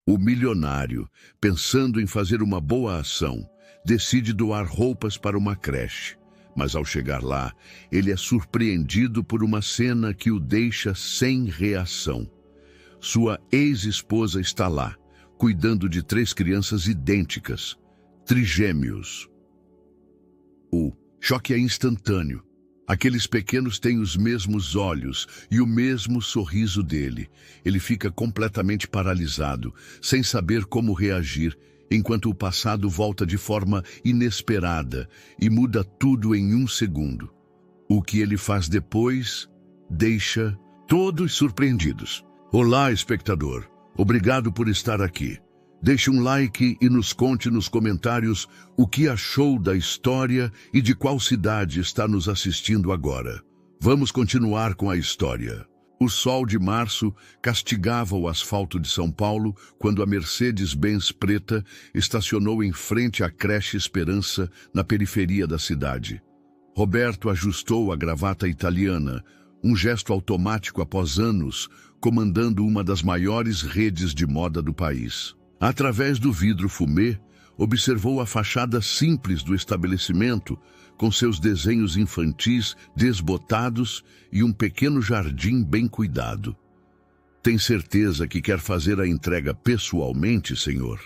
O milionário, pensando em fazer uma boa ação, decide doar roupas para uma creche. Mas ao chegar lá, ele é surpreendido por uma cena que o deixa sem reação. Sua ex-esposa está lá, cuidando de 3 crianças idênticas, trigêmeos. O choque é instantâneo. Aqueles pequenos têm os mesmos olhos e o mesmo sorriso dele. Ele fica completamente paralisado, sem saber como reagir, enquanto o passado volta de forma inesperada e muda tudo em 1 segundo. O que ele faz depois deixa todos surpreendidos. Olá, espectador. Obrigado por estar aqui. Deixe um like e nos conte nos comentários o que achou da história e de qual cidade está nos assistindo agora. Vamos continuar com a história. O sol de março castigava o asfalto de São Paulo quando a Mercedes-Benz preta estacionou em frente à creche Esperança, na periferia da cidade. Roberto ajustou a gravata italiana, um gesto automático após anos, comandando uma das maiores redes de moda do país. Através do vidro fumê, observou a fachada simples do estabelecimento, com seus desenhos infantis desbotados e um pequeno jardim bem cuidado. Tem certeza que quer fazer a entrega pessoalmente, senhor?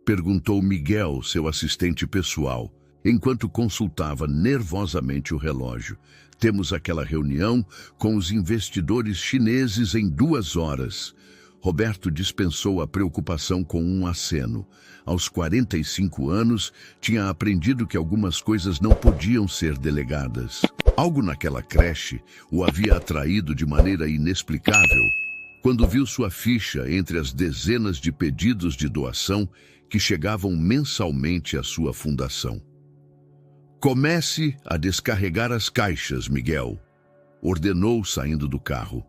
Perguntou Miguel, seu assistente pessoal, enquanto consultava nervosamente o relógio. Temos aquela reunião com os investidores chineses em 2 horas. Roberto dispensou a preocupação com um aceno. Aos 45 anos, tinha aprendido que algumas coisas não podiam ser delegadas. Algo naquela creche o havia atraído de maneira inexplicável quando viu sua ficha entre as dezenas de pedidos de doação que chegavam mensalmente à sua fundação. Comece a descarregar as caixas, Miguel, ordenou saindo do carro.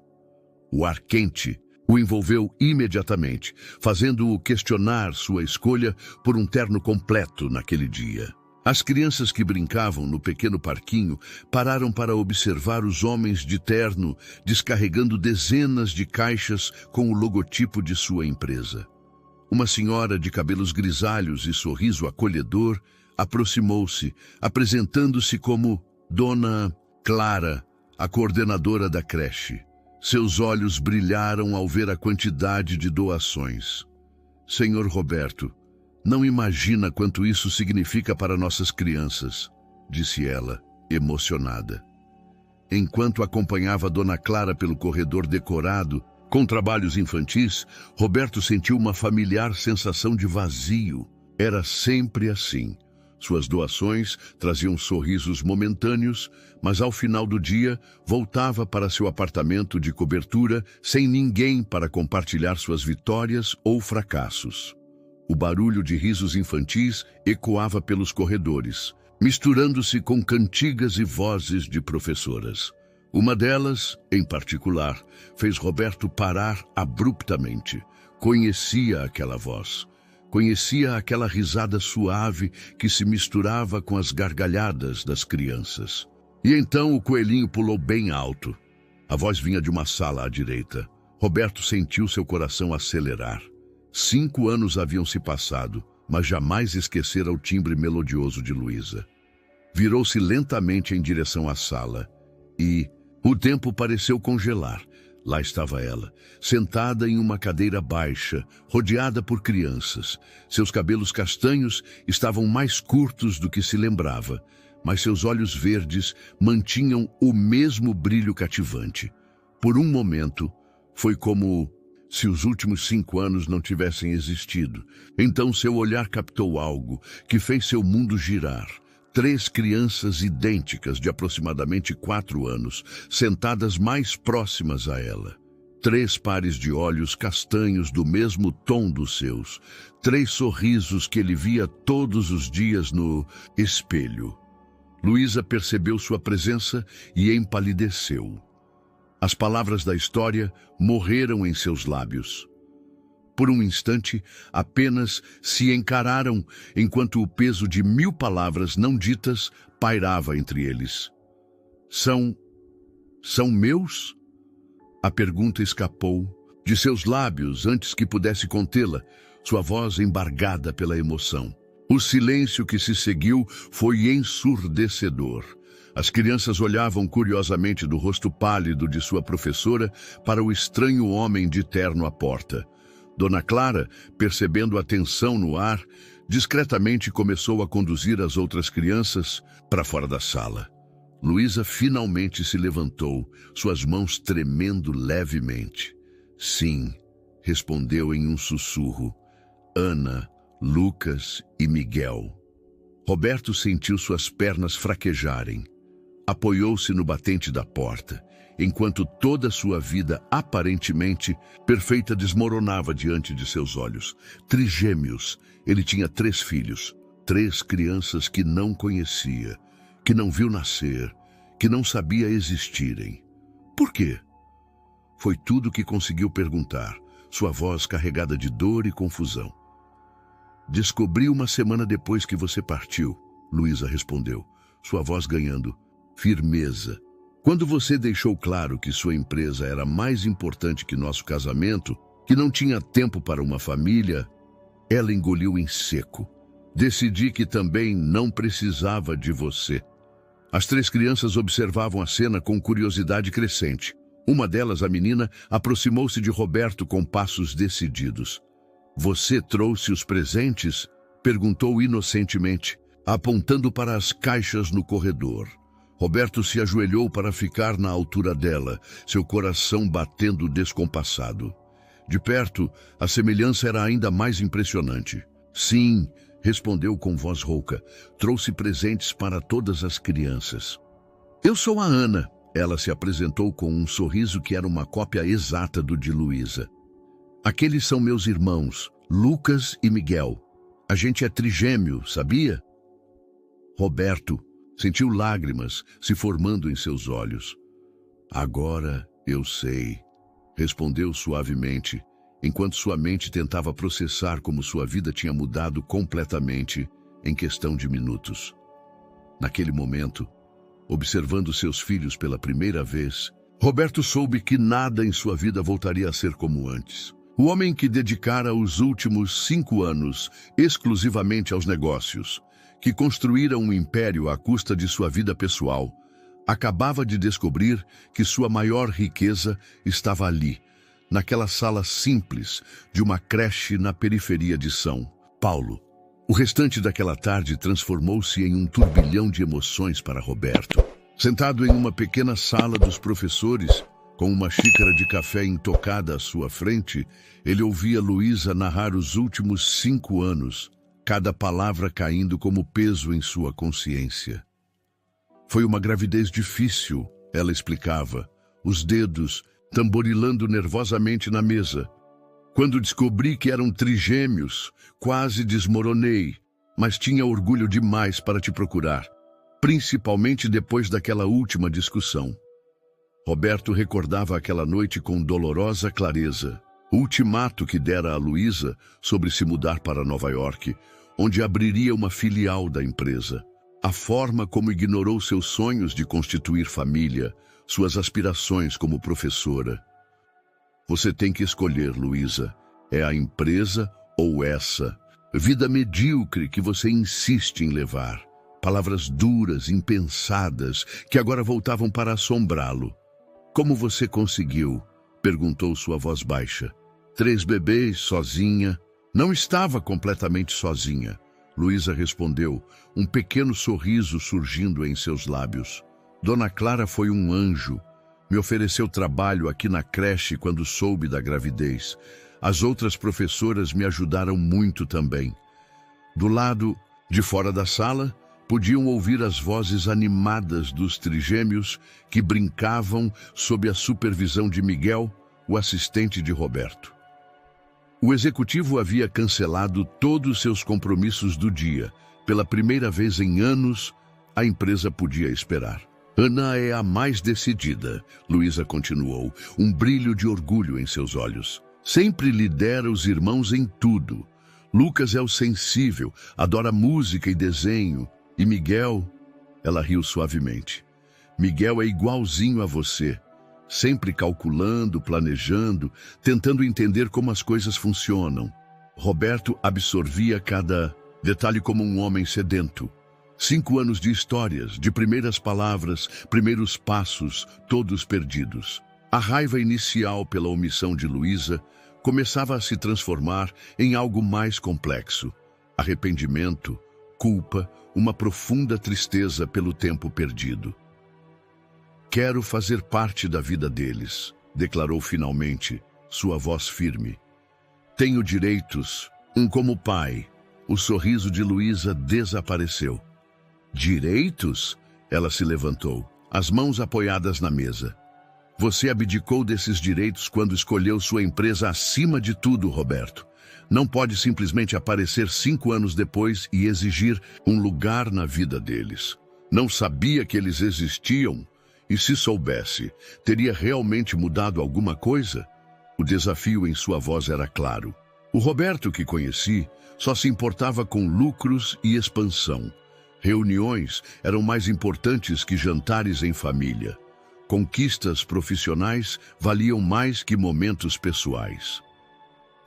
O ar quente o envolveu imediatamente, fazendo-o questionar sua escolha por um terno completo naquele dia. As crianças que brincavam no pequeno parquinho pararam para observar os homens de terno descarregando dezenas de caixas com o logotipo de sua empresa. Uma senhora de cabelos grisalhos e sorriso acolhedor aproximou-se, apresentando-se como Dona Clara, a coordenadora da creche. Seus olhos brilharam ao ver a quantidade de doações. Senhor Roberto, não imagina quanto isso significa para nossas crianças, disse ela, emocionada. Enquanto acompanhava Dona Clara pelo corredor decorado, com trabalhos infantis, Roberto sentiu uma familiar sensação de vazio. Era sempre assim. Suas doações traziam sorrisos momentâneos, mas ao final do dia voltava para seu apartamento de cobertura sem ninguém para compartilhar suas vitórias ou fracassos. O barulho de risos infantis ecoava pelos corredores, misturando-se com cantigas e vozes de professoras. Uma delas, em particular, fez Roberto parar abruptamente. Conhecia aquela voz. Conhecia aquela risada suave que se misturava com as gargalhadas das crianças. E então o coelhinho pulou bem alto. A voz vinha de uma sala à direita. Roberto sentiu seu coração acelerar. 5 anos haviam se passado, mas jamais esquecera o timbre melodioso de Luísa. Virou-se lentamente em direção à sala e o tempo pareceu congelar. Lá estava ela, sentada em uma cadeira baixa, rodeada por crianças. Seus cabelos castanhos estavam mais curtos do que se lembrava, mas seus olhos verdes mantinham o mesmo brilho cativante. Por um momento, foi como se os últimos 5 anos não tivessem existido. Então seu olhar captou algo que fez seu mundo girar. 3 crianças idênticas de aproximadamente 4 anos, sentadas mais próximas a ela. 3 pares de olhos castanhos do mesmo tom dos seus. 3 sorrisos que ele via todos os dias no espelho. Luísa percebeu sua presença e empalideceu. As palavras da história morreram em seus lábios. Por um instante, apenas se encararam, enquanto o peso de 1000 palavras não ditas pairava entre eles. São meus? A pergunta escapou, de seus lábios antes que pudesse contê-la, sua voz embargada pela emoção. O silêncio que se seguiu foi ensurdecedor. As crianças olhavam curiosamente do rosto pálido de sua professora para o estranho homem de terno à porta. Dona Clara, percebendo a tensão no ar, discretamente começou a conduzir as outras crianças para fora da sala. Luísa finalmente se levantou, suas mãos tremendo levemente. Sim, respondeu em um sussurro. Ana, Lucas e Miguel. Roberto sentiu suas pernas fraquejarem. Apoiou-se no batente da porta, enquanto toda sua vida, aparentemente perfeita, desmoronava diante de seus olhos. Trigêmeos, ele tinha 3 filhos, 3 crianças que não conhecia, que não viu nascer, que não sabia existirem. Por quê? Foi tudo o que conseguiu perguntar, sua voz carregada de dor e confusão. Descobri uma semana depois que você partiu, Luísa respondeu, sua voz ganhando firmeza. Quando você deixou claro que sua empresa era mais importante que nosso casamento, que não tinha tempo para uma família, ela engoliu em seco. Decidi que também não precisava de você. As 3 crianças observavam a cena com curiosidade crescente. Uma delas, a menina, aproximou-se de Roberto com passos decididos. Você trouxe os presentes? Perguntou inocentemente, apontando para as caixas no corredor. Roberto se ajoelhou para ficar na altura dela, seu coração batendo descompassado. De perto, a semelhança era ainda mais impressionante. Sim, respondeu com voz rouca, trouxe presentes para todas as crianças. Eu sou a Ana. Ela se apresentou com um sorriso que era uma cópia exata do de Luísa. Aqueles são meus irmãos, Lucas e Miguel. A gente é trigêmeo, sabia? Roberto sentiu lágrimas se formando em seus olhos. Agora eu sei, respondeu suavemente, enquanto sua mente tentava processar como sua vida tinha mudado completamente em questão de minutos. Naquele momento, observando seus filhos pela primeira vez, Roberto soube que nada em sua vida voltaria a ser como antes. O homem que dedicara os últimos 5 anos exclusivamente aos negócios, que construíra um império à custa de sua vida pessoal, acabava de descobrir que sua maior riqueza estava ali, naquela sala simples de uma creche na periferia de São Paulo. O restante daquela tarde transformou-se em um turbilhão de emoções para Roberto. Sentado em uma pequena sala dos professores, com uma xícara de café intocada à sua frente, ele ouvia Luísa narrar os últimos 5 anos, cada palavra caindo como peso em sua consciência. Foi uma gravidez difícil, ela explicava, os dedos tamborilando nervosamente na mesa. Quando descobri que eram trigêmeos, quase desmoronei, mas tinha orgulho demais para te procurar, principalmente depois daquela última discussão. Roberto recordava aquela noite com dolorosa clareza, o ultimato que dera a Luísa sobre se mudar para Nova York, onde abriria uma filial da empresa. A forma como ignorou seus sonhos de constituir família, suas aspirações como professora. Você tem que escolher, Luísa. É a empresa ou essa vida medíocre que você insiste em levar. Palavras duras, impensadas, que agora voltavam para assombrá-lo. Como você conseguiu? Perguntou sua voz baixa. 3 bebês, sozinha. Não estava completamente sozinha. Luísa respondeu, um pequeno sorriso surgindo em seus lábios. Dona Clara foi um anjo. Me ofereceu trabalho aqui na creche quando soube da gravidez. As outras professoras me ajudaram muito também. Do lado de fora da sala, podiam ouvir as vozes animadas dos trigêmeos que brincavam sob a supervisão de Miguel, o assistente de Roberto. O executivo havia cancelado todos seus compromissos do dia. Pela primeira vez em anos, a empresa podia esperar. Ana é a mais decidida, Luísa continuou, um brilho de orgulho em seus olhos. Sempre lidera os irmãos em tudo. Lucas é o sensível, adora música e desenho. E Miguel, ela riu suavemente. Miguel é igualzinho a você. sempre calculando, planejando, tentando entender como as coisas funcionam. Roberto absorvia cada detalhe como um homem sedento. 5 anos de histórias, de primeiras palavras, primeiros passos, todos perdidos. A raiva inicial pela omissão de Luísa começava a se transformar em algo mais complexo. Arrependimento, culpa, uma profunda tristeza pelo tempo perdido. Quero fazer parte da vida deles, declarou finalmente, sua voz firme. Tenho direitos, como pai. O sorriso de Luísa desapareceu. Direitos? Ela se levantou, as mãos apoiadas na mesa. Você abdicou desses direitos quando escolheu sua empresa acima de tudo, Roberto. Não pode simplesmente aparecer 5 anos depois e exigir um lugar na vida deles. Não sabia que eles existiam? E se soubesse, teria realmente mudado alguma coisa? O desafio em sua voz era claro. O Roberto que conheci só se importava com lucros e expansão. Reuniões eram mais importantes que jantares em família. Conquistas profissionais valiam mais que momentos pessoais.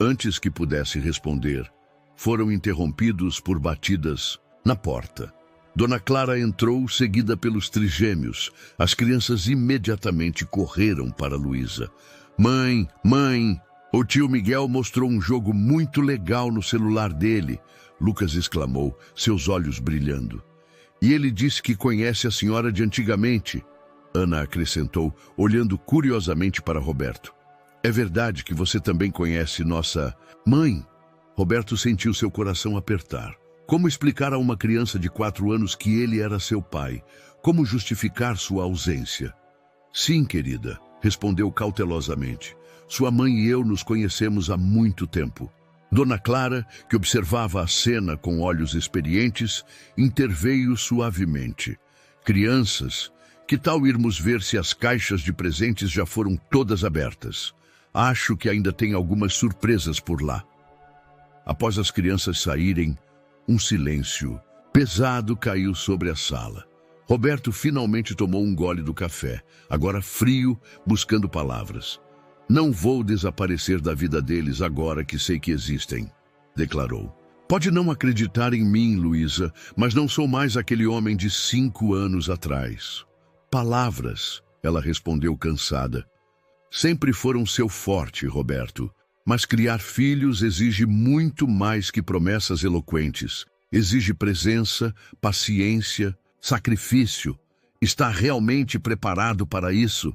Antes que pudesse responder, foram interrompidos por batidas na porta. Dona Clara entrou, seguida pelos trigêmeos. As crianças imediatamente correram para Luísa. Mãe, mãe, o tio Miguel mostrou um jogo muito legal no celular dele, Lucas exclamou, seus olhos brilhando. E ele disse que conhece a senhora de antigamente, Ana acrescentou, olhando curiosamente para Roberto. É verdade que você também conhece nossa mãe? Roberto sentiu seu coração apertar. Como explicar a uma criança de 4 anos que ele era seu pai? Como justificar sua ausência? Sim, querida, respondeu cautelosamente. Sua mãe e eu nos conhecemos há muito tempo. Dona Clara, que observava a cena com olhos experientes, interveio suavemente. Crianças, que tal irmos ver se as caixas de presentes já foram todas abertas? Acho que ainda tem algumas surpresas por lá. Após as crianças saírem, um silêncio pesado caiu sobre a sala. Roberto finalmente tomou um gole do café, agora frio, buscando palavras. Não vou desaparecer da vida deles agora que sei que existem, declarou. Pode não acreditar em mim, Luísa, mas não sou mais aquele homem de 5 anos atrás. Palavras, ela respondeu cansada. Sempre foram seu forte, Roberto. Mas criar filhos exige muito mais que promessas eloquentes. Exige presença, paciência, sacrifício. Está realmente preparado para isso?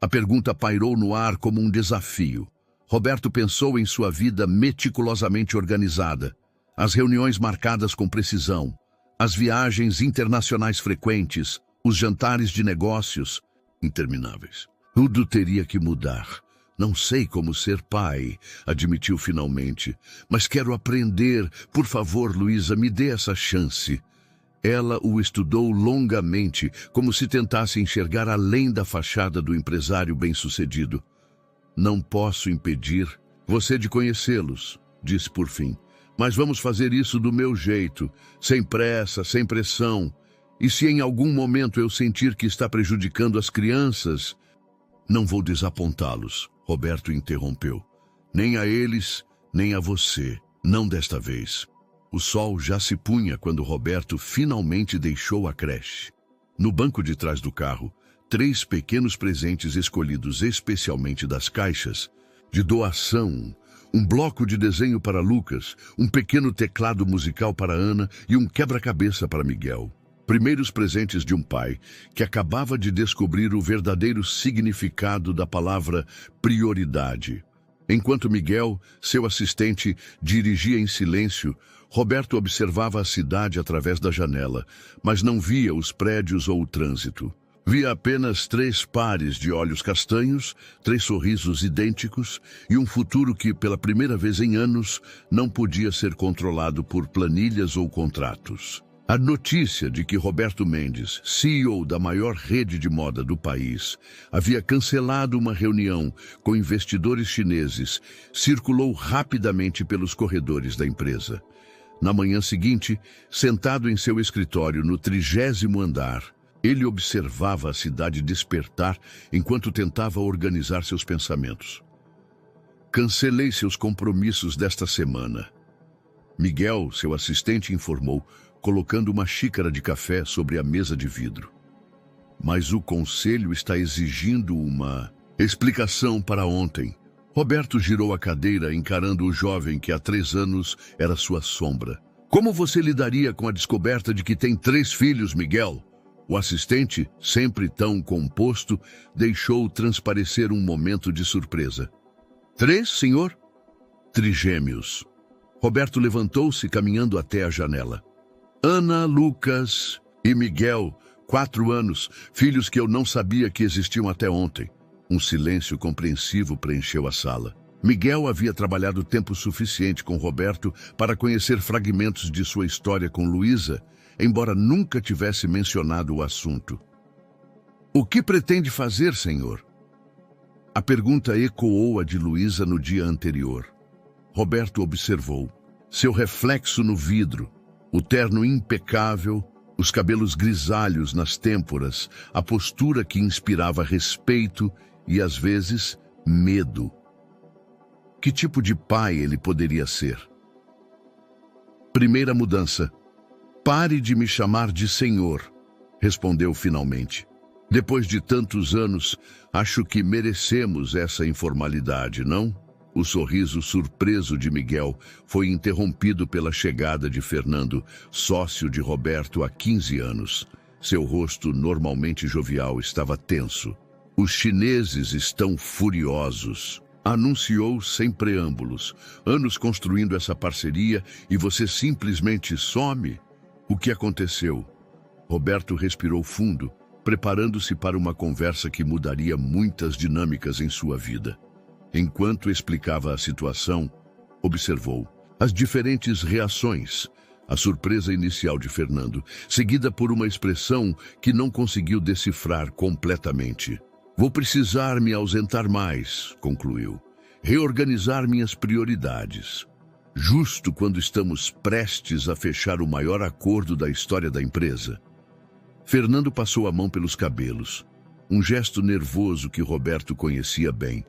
A pergunta pairou no ar como um desafio. Roberto pensou em sua vida meticulosamente organizada. As reuniões marcadas com precisão, as viagens internacionais frequentes, os jantares de negócios intermináveis. Tudo teria que mudar. Não sei como ser pai, admitiu finalmente, mas quero aprender. Por favor, Luísa, me dê essa chance. Ela o estudou longamente, como se tentasse enxergar além da fachada do empresário bem-sucedido. Não posso impedir você de conhecê-los, disse por fim. Mas vamos fazer isso do meu jeito, sem pressa, sem pressão. E se em algum momento eu sentir que está prejudicando as crianças, não vou desapontá-los. Roberto interrompeu. Nem a eles, nem a você. Não desta vez. O sol já se punha quando Roberto finalmente deixou a creche. No banco de trás do carro, 3 pequenos presentes escolhidos especialmente das caixas, de doação, um bloco de desenho para Lucas, um pequeno teclado musical para Ana e um quebra-cabeça para Miguel. Primeiros presentes de um pai que acabava de descobrir o verdadeiro significado da palavra prioridade. Enquanto Miguel, seu assistente, dirigia em silêncio, Roberto observava a cidade através da janela, mas não via os prédios ou o trânsito. Via apenas 3 pares de olhos castanhos, 3 sorrisos idênticos e um futuro que, pela primeira vez em anos, não podia ser controlado por planilhas ou contratos. A notícia de que Roberto Mendes, CEO da maior rede de moda do país, havia cancelado uma reunião com investidores chineses circulou rapidamente pelos corredores da empresa. Na manhã seguinte, sentado em seu escritório no 30º andar, Ele observava a cidade despertar enquanto tentava organizar seus pensamentos. Cancelei seus compromissos desta semana. Miguel, seu assistente, informou, colocando uma xícara de café sobre a mesa de vidro. Mas o conselho está exigindo uma explicação para ontem. Roberto girou a cadeira, encarando o jovem que há 3 anos era sua sombra. Como você lidaria com a descoberta de que tem 3 filhos, Miguel? O assistente, sempre tão composto, deixou transparecer um momento de surpresa. 3, senhor? Trigêmeos. Roberto levantou-se, caminhando até a janela. Ana, Lucas e Miguel, 4 anos, filhos que eu não sabia que existiam até ontem. Um silêncio compreensivo preencheu a sala. Miguel havia trabalhado tempo suficiente com Roberto para conhecer fragmentos de sua história com Luísa, embora nunca tivesse mencionado o assunto. O que pretende fazer, senhor? A pergunta ecoou a de Luísa no dia anterior. Roberto observou. Seu reflexo no vidro, o terno impecável, os cabelos grisalhos nas têmporas, a postura que inspirava respeito e, às vezes, medo. Que tipo de pai ele poderia ser? Primeira mudança. Pare de me chamar de senhor, respondeu finalmente. Depois de tantos anos, acho que merecemos essa informalidade, não? O sorriso surpreso de Miguel foi interrompido pela chegada de Fernando, sócio de Roberto há 15 anos. Seu rosto, normalmente jovial, estava tenso. Os chineses estão furiosos, anunciou sem preâmbulos. Anos construindo essa parceria e você simplesmente some? O que aconteceu? Roberto respirou fundo, preparando-se para uma conversa que mudaria muitas dinâmicas em sua vida. Enquanto explicava a situação, observou as diferentes reações, a surpresa inicial de Fernando, seguida por uma expressão que não conseguiu decifrar completamente. Vou precisar me ausentar mais, concluiu. Reorganizar minhas prioridades. Justo quando estamos prestes a fechar o maior acordo da história da empresa. Fernando passou a mão pelos cabelos, um gesto nervoso que Roberto conhecia bem.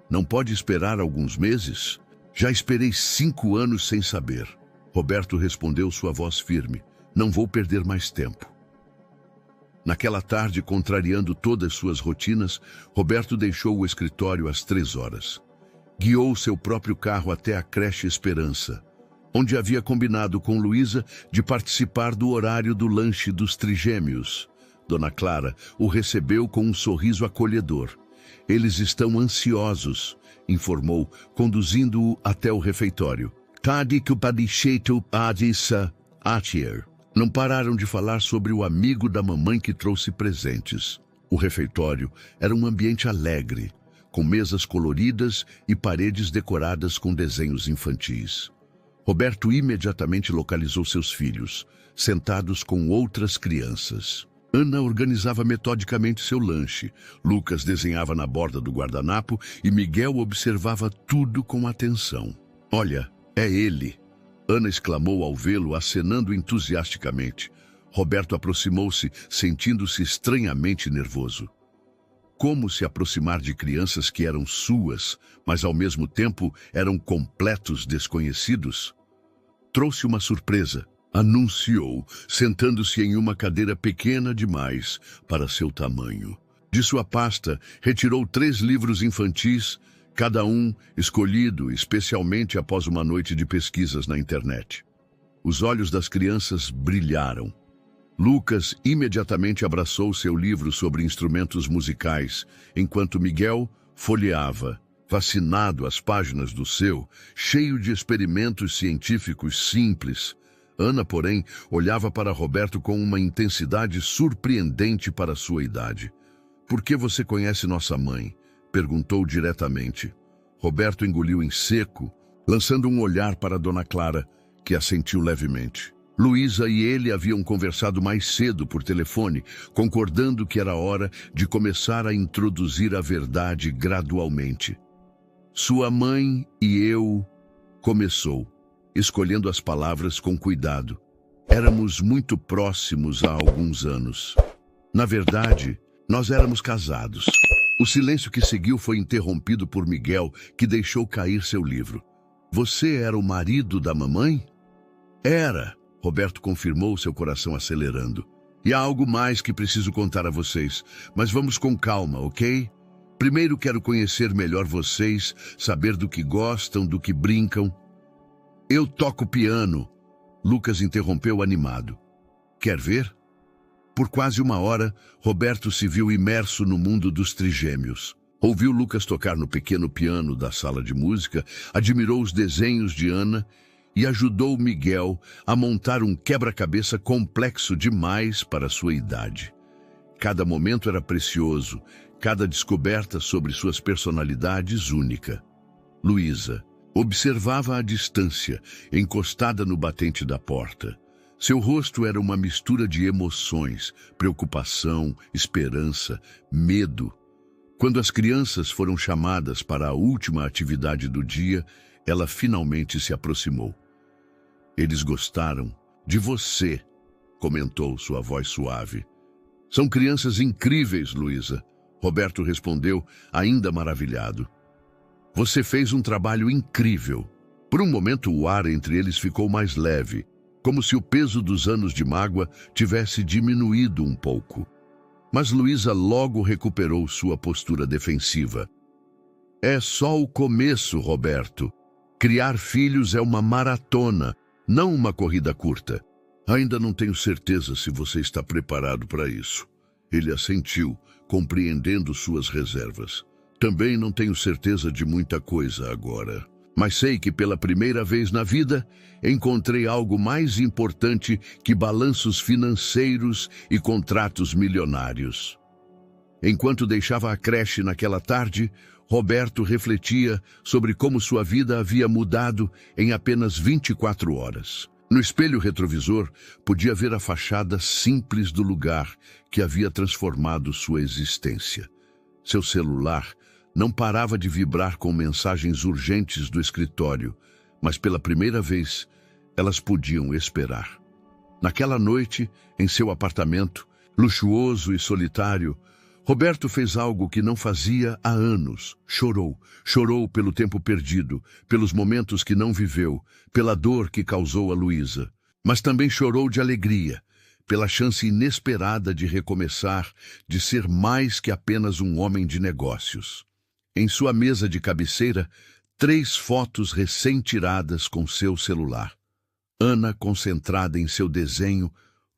Não pode esperar alguns meses? Já esperei 5 anos sem saber. Roberto respondeu, sua voz firme. Não vou perder mais tempo. Naquela tarde, contrariando todas suas rotinas, Roberto deixou o escritório às 3 horas. Guiou seu próprio carro até a creche Esperança, onde havia combinado com Luísa de participar do horário do lanche dos trigêmeos. Dona Clara o recebeu com um sorriso acolhedor. Eles estão ansiosos, informou, conduzindo-o até o refeitório. Não pararam de falar sobre o amigo da mamãe que trouxe presentes. O refeitório era um ambiente alegre, com mesas coloridas e paredes decoradas com desenhos infantis. Roberto imediatamente localizou seus filhos, sentados com outras crianças. Ana organizava metodicamente seu lanche, Lucas desenhava na borda do guardanapo e Miguel observava tudo com atenção. Olha, é ele! Ana exclamou ao vê-lo, acenando entusiasticamente. Roberto aproximou-se, sentindo-se estranhamente nervoso. Como se aproximar de crianças que eram suas, mas ao mesmo tempo eram completos desconhecidos? Trouxe uma surpresa, anunciou, sentando-se em uma cadeira pequena demais para seu tamanho. De sua pasta, retirou 3 livros infantis, cada um escolhido especialmente após uma noite de pesquisas na internet. Os olhos das crianças brilharam. Lucas imediatamente abraçou seu livro sobre instrumentos musicais, enquanto Miguel folheava, fascinado as páginas do seu, cheio de experimentos científicos simples. Ana, porém, olhava para Roberto com uma intensidade surpreendente para sua idade. Por que você conhece nossa mãe? Perguntou diretamente. Roberto engoliu em seco, lançando um olhar para Dona Clara, que assentiu levemente. Luísa e ele haviam conversado mais cedo por telefone, concordando que era hora de começar a introduzir a verdade gradualmente. Sua mãe e eu... Começou, escolhendo as palavras com cuidado. Éramos muito próximos há alguns anos. Na verdade, nós éramos casados. O silêncio que seguiu foi interrompido por Miguel, que deixou cair seu livro. Você era o marido da mamãe? Era, Roberto confirmou, seu coração acelerando. E há algo mais que preciso contar a vocês, mas vamos com calma, ok? Primeiro quero conhecer melhor vocês, saber do que gostam, do que brincam. Eu toco piano, Lucas interrompeu animado. Quer ver? Por quase uma hora, Roberto se viu imerso no mundo dos trigêmeos. Ouviu Lucas tocar no pequeno piano da sala de música, admirou os desenhos de Ana e ajudou Miguel a montar um quebra-cabeça complexo demais para sua idade. Cada momento era precioso, cada descoberta sobre suas personalidades única. Luísa observava à distância, encostada no batente da porta. Seu rosto era uma mistura de emoções, preocupação, esperança, medo. Quando as crianças foram chamadas para a última atividade do dia, ela finalmente se aproximou. Eles gostaram de você, comentou sua voz suave. São crianças incríveis, Luísa, Roberto respondeu, ainda maravilhado. Você fez um trabalho incrível. Por um momento o ar entre eles ficou mais leve, como se o peso dos anos de mágoa tivesse diminuído um pouco. Mas Luísa logo recuperou sua postura defensiva. É só o começo, Roberto. Criar filhos é uma maratona, não uma corrida curta. Ainda não tenho certeza se você está preparado para isso. Ele assentiu, compreendendo suas reservas. Também não tenho certeza de muita coisa agora. Mas sei que pela primeira vez na vida, encontrei algo mais importante que balanços financeiros e contratos milionários. Enquanto deixava a creche naquela tarde, Roberto refletia sobre como sua vida havia mudado em apenas 24 horas. No espelho retrovisor, podia ver a fachada simples do lugar que havia transformado sua existência. Seu celular não parava de vibrar com mensagens urgentes do escritório, mas pela primeira vez, elas podiam esperar. Naquela noite, em seu apartamento, luxuoso e solitário, Roberto fez algo que não fazia há anos. Chorou. Chorou pelo tempo perdido, pelos momentos que não viveu, pela dor que causou a Luísa. Mas também chorou de alegria, pela chance inesperada de recomeçar, de ser mais que apenas um homem de negócios. Em sua mesa de cabeceira, 3 fotos recém-tiradas com seu celular. Ana concentrada em seu desenho,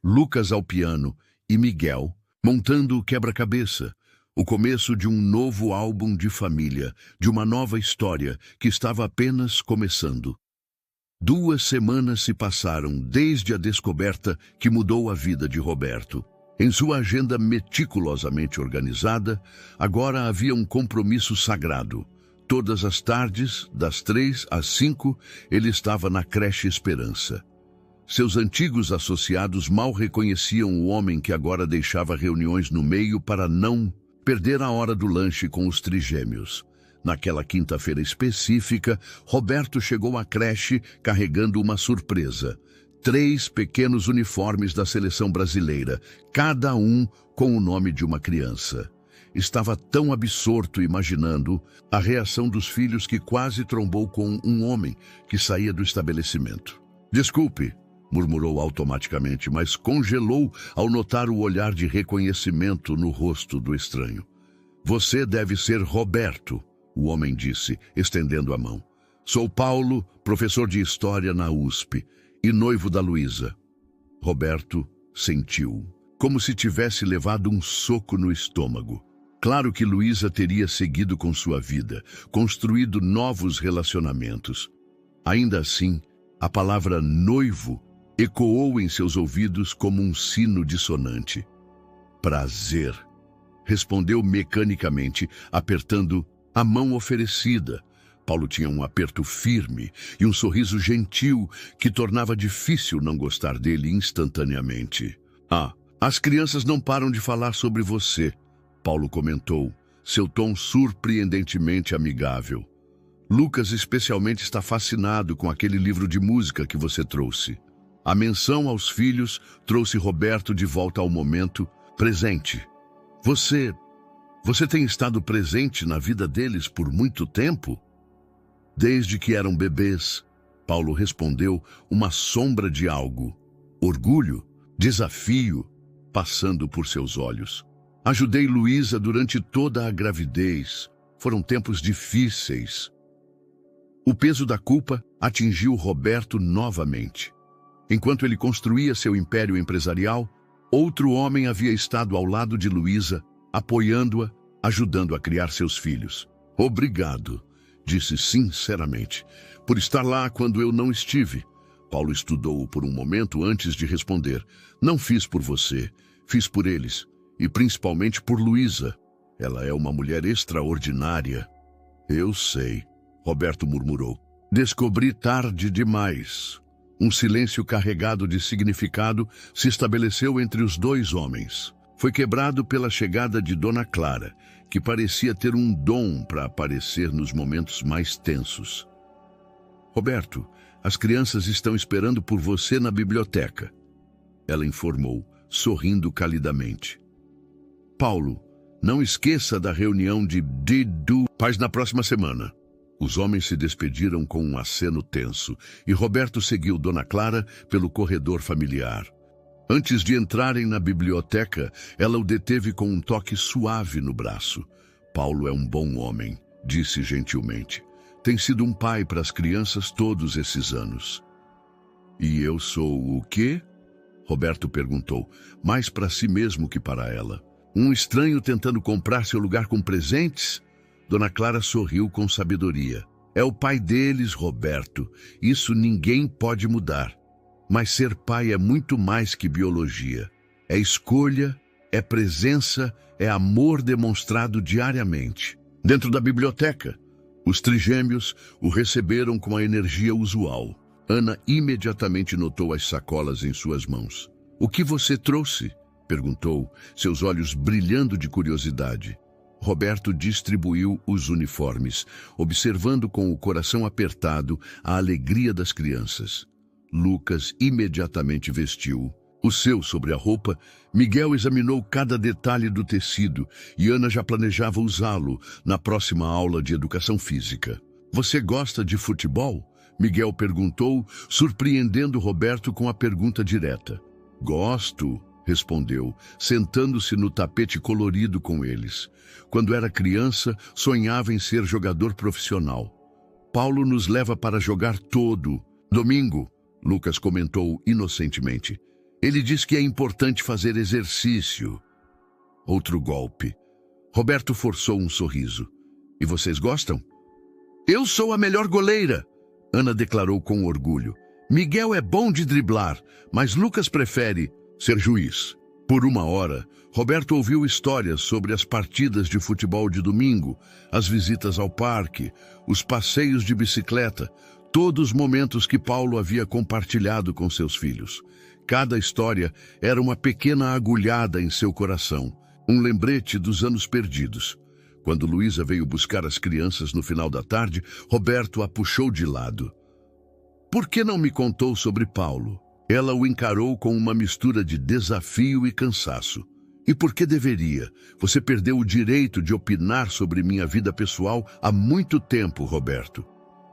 Lucas ao piano e Miguel montando o quebra-cabeça, o começo de um novo álbum de família, de uma nova história que estava apenas começando. 2 semanas se passaram desde a descoberta que mudou a vida de Roberto. Em sua agenda meticulosamente organizada, agora havia um compromisso sagrado. Todas as tardes, das 3 às 5, ele estava na creche Esperança. Seus antigos associados mal reconheciam o homem que agora deixava reuniões no meio para não perder a hora do lanche com os trigêmeos. Naquela quinta-feira específica, Roberto chegou à creche carregando uma surpresa. 3 pequenos uniformes da seleção brasileira, cada um com o nome de uma criança. Estava tão absorto imaginando a reação dos filhos que quase trombou com um homem que saía do estabelecimento. Desculpe, murmurou automaticamente, mas congelou ao notar o olhar de reconhecimento no rosto do estranho. Você deve ser Roberto, o homem disse, estendendo a mão. Sou Paulo, professor de História na USP. E noivo da Luísa. Roberto sentiu, como se tivesse levado um soco no estômago. Claro que Luísa teria seguido com sua vida, construído novos relacionamentos. Ainda assim, a palavra noivo ecoou em seus ouvidos como um sino dissonante. Prazer, respondeu mecanicamente, apertando a mão oferecida. Paulo tinha um aperto firme e um sorriso gentil que tornava difícil não gostar dele instantaneamente. As crianças não param de falar sobre você, Paulo comentou, seu tom surpreendentemente amigável. Lucas especialmente está fascinado com aquele livro de música que você trouxe. A menção aos filhos trouxe Roberto de volta ao momento, Presente. Você tem estado presente na vida deles por muito tempo? Desde que eram bebês, Paulo respondeu, uma sombra de algo. Orgulho, desafio, passando por seus olhos. Ajudei Luísa durante toda a gravidez. Foram tempos difíceis. O peso da culpa atingiu Roberto novamente. Enquanto ele construía seu império empresarial, outro homem havia estado ao lado de Luísa, apoiando-a, ajudando a criar seus filhos. Obrigado, disse sinceramente, por estar lá quando eu não estive. Paulo estudou-o por um momento antes de responder. Não fiz por você, fiz por eles, e principalmente por Luísa. Ela é uma mulher extraordinária. Eu sei, Roberto murmurou. Descobri tarde demais. Um silêncio carregado de significado se estabeleceu entre os dois homens. Foi quebrado pela chegada de Dona Clara, que parecia ter um dom para aparecer nos momentos mais tensos. Roberto, as crianças estão esperando por você na biblioteca, ela informou, sorrindo calidamente. Paulo, não esqueça da reunião de paz na próxima semana. Os homens se despediram com um aceno tenso e Roberto seguiu Dona Clara pelo corredor familiar. Antes de entrarem na biblioteca, ela o deteve com um toque suave no braço. Paulo é um bom homem, disse gentilmente. Tem sido um pai para as crianças todos esses anos. E eu sou o quê? Roberto perguntou, mais para si mesmo que para ela. Um estranho tentando comprar seu lugar com presentes? Dona Clara sorriu com sabedoria. É o pai deles, Roberto. Isso ninguém pode mudar. Mas ser pai é muito mais que biologia. É escolha, é presença, é amor demonstrado diariamente. Dentro da biblioteca, os trigêmeos o receberam com a energia usual. Ana imediatamente notou as sacolas em suas mãos. O que você trouxe? Perguntou, seus olhos brilhando de curiosidade. Roberto distribuiu os uniformes, observando com o coração apertado a alegria das crianças. Lucas imediatamente vestiu o seu sobre a roupa. Miguel examinou cada detalhe do tecido e Ana já planejava usá-lo na próxima aula de educação física. Você gosta de futebol? Miguel perguntou, surpreendendo Roberto com a pergunta direta. Gosto, respondeu, sentando-se no tapete colorido com eles. Quando era criança, sonhava em ser jogador profissional. Paulo nos leva para jogar todo domingo, Lucas comentou inocentemente. Ele diz que é importante fazer exercício. Outro golpe. Roberto forçou um sorriso. E vocês gostam? Eu sou a melhor goleira, Ana declarou com orgulho. Miguel é bom de driblar, mas Lucas prefere ser juiz. Por uma hora, Roberto ouviu histórias sobre as partidas de futebol de domingo, as visitas ao parque, os passeios de bicicleta, todos os momentos que Paulo havia compartilhado com seus filhos. Cada história era uma pequena agulhada em seu coração, um lembrete dos anos perdidos. Quando Luísa veio buscar as crianças no final da tarde, Roberto a puxou de lado. Por que não me contou sobre Paulo? Ela o encarou com uma mistura de desafio e cansaço. E por que deveria? Você perdeu o direito de opinar sobre minha vida pessoal há muito tempo, Roberto.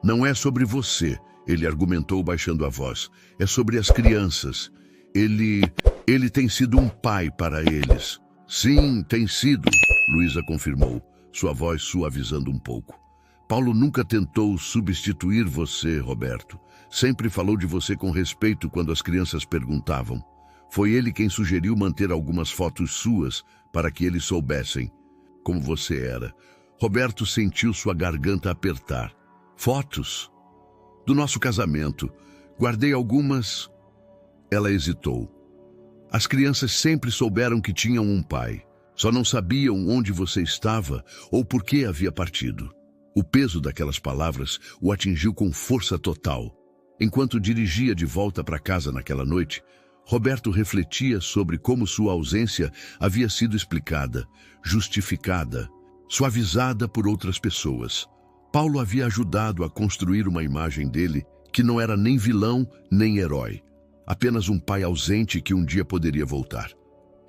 Não é sobre você, ele argumentou baixando a voz. É sobre as crianças. Ele tem sido um pai para eles. Sim, tem sido, Luísa confirmou, sua voz suavizando um pouco. Paulo nunca tentou substituir você, Roberto. Sempre falou de você com respeito quando as crianças perguntavam. Foi ele quem sugeriu manter algumas fotos suas para que eles soubessem como você era. Roberto sentiu sua garganta apertar. Fotos? Do nosso casamento. Guardei algumas. Ela hesitou. As crianças sempre souberam que tinham um pai. Só não sabiam onde você estava ou por que havia partido. O peso daquelas palavras o atingiu com força total. Enquanto dirigia de volta para casa naquela noite, Roberto refletia sobre como sua ausência havia sido explicada, justificada, suavizada por outras pessoas. Paulo havia ajudado a construir uma imagem dele que não era nem vilão nem herói, apenas um pai ausente que um dia poderia voltar.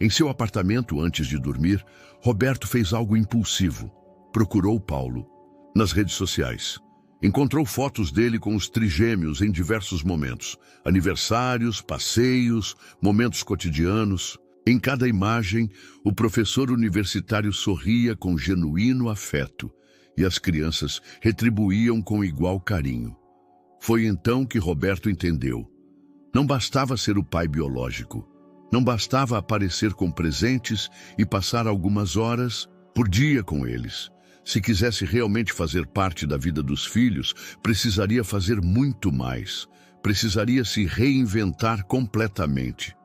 Em seu apartamento, antes de dormir, Roberto fez algo impulsivo. Procurou Paulo nas redes sociais. Encontrou fotos dele com os trigêmeos em diversos momentos. Aniversários, passeios, momentos cotidianos. Em cada imagem, o professor universitário sorria com genuíno afeto e as crianças retribuíam com igual carinho. Foi então que Roberto entendeu. Não bastava ser o pai biológico. Não bastava aparecer com presentes e passar algumas horas por dia com eles. Se quisesse realmente fazer parte da vida dos filhos, precisaria fazer muito mais. Precisaria se reinventar completamente.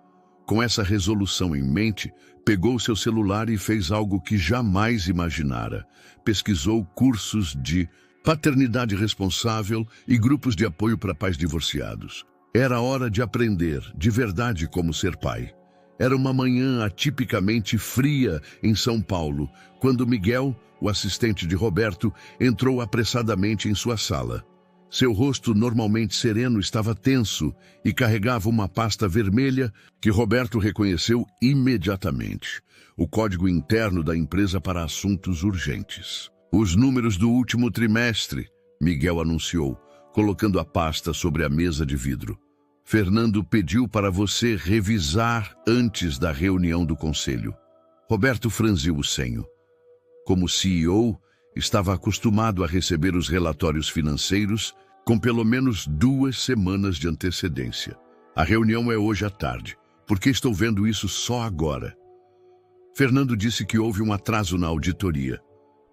Com essa resolução em mente, pegou seu celular e fez algo que jamais imaginara. Pesquisou cursos de paternidade responsável e grupos de apoio para pais divorciados. Era hora de aprender, de verdade, como ser pai. Era uma manhã atipicamente fria em São Paulo, quando Miguel, o assistente de Roberto, entrou apressadamente em sua sala. Seu rosto, normalmente sereno, estava tenso e carregava uma pasta vermelha que Roberto reconheceu imediatamente. O código interno da empresa para assuntos urgentes. Os números do último trimestre, Miguel anunciou, colocando a pasta sobre a mesa de vidro. Fernando pediu para você revisar antes da reunião do conselho. Roberto franziu o senho. Como CEO, estava acostumado a receber os relatórios financeiros com pelo menos 2 semanas de antecedência. A reunião é hoje à tarde. Por que estou vendo isso só agora? Fernando disse que houve um atraso na auditoria.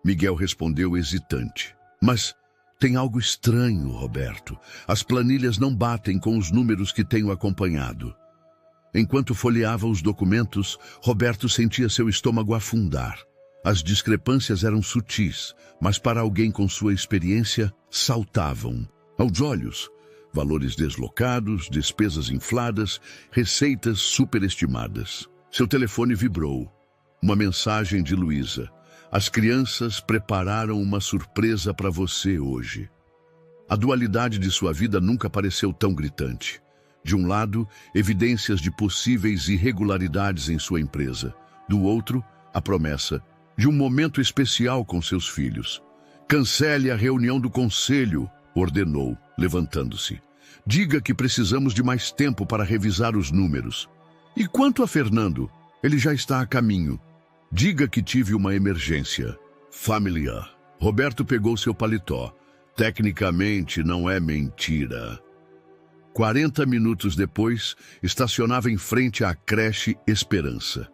Miguel respondeu hesitante. Mas tem algo estranho, Roberto. As planilhas não batem com os números que tenho acompanhado. Enquanto folheava os documentos, Roberto sentia seu estômago afundar. As discrepâncias eram sutis, mas para alguém com sua experiência, saltavam. Aos olhos, valores deslocados, despesas infladas, receitas superestimadas. Seu telefone vibrou. Uma mensagem de Luísa. As crianças prepararam uma surpresa para você hoje. A dualidade de sua vida nunca pareceu tão gritante. De um lado, evidências de possíveis irregularidades em sua empresa. Do outro, a promessa de um momento especial com seus filhos. Cancele a reunião do conselho, ordenou, levantando-se. Diga que precisamos de mais tempo para revisar os números. E quanto a Fernando, ele já está a caminho. Diga que tive uma emergência familiar. Roberto pegou seu paletó. Tecnicamente não é mentira. 40 minutos depois, estacionava em frente à creche Esperança.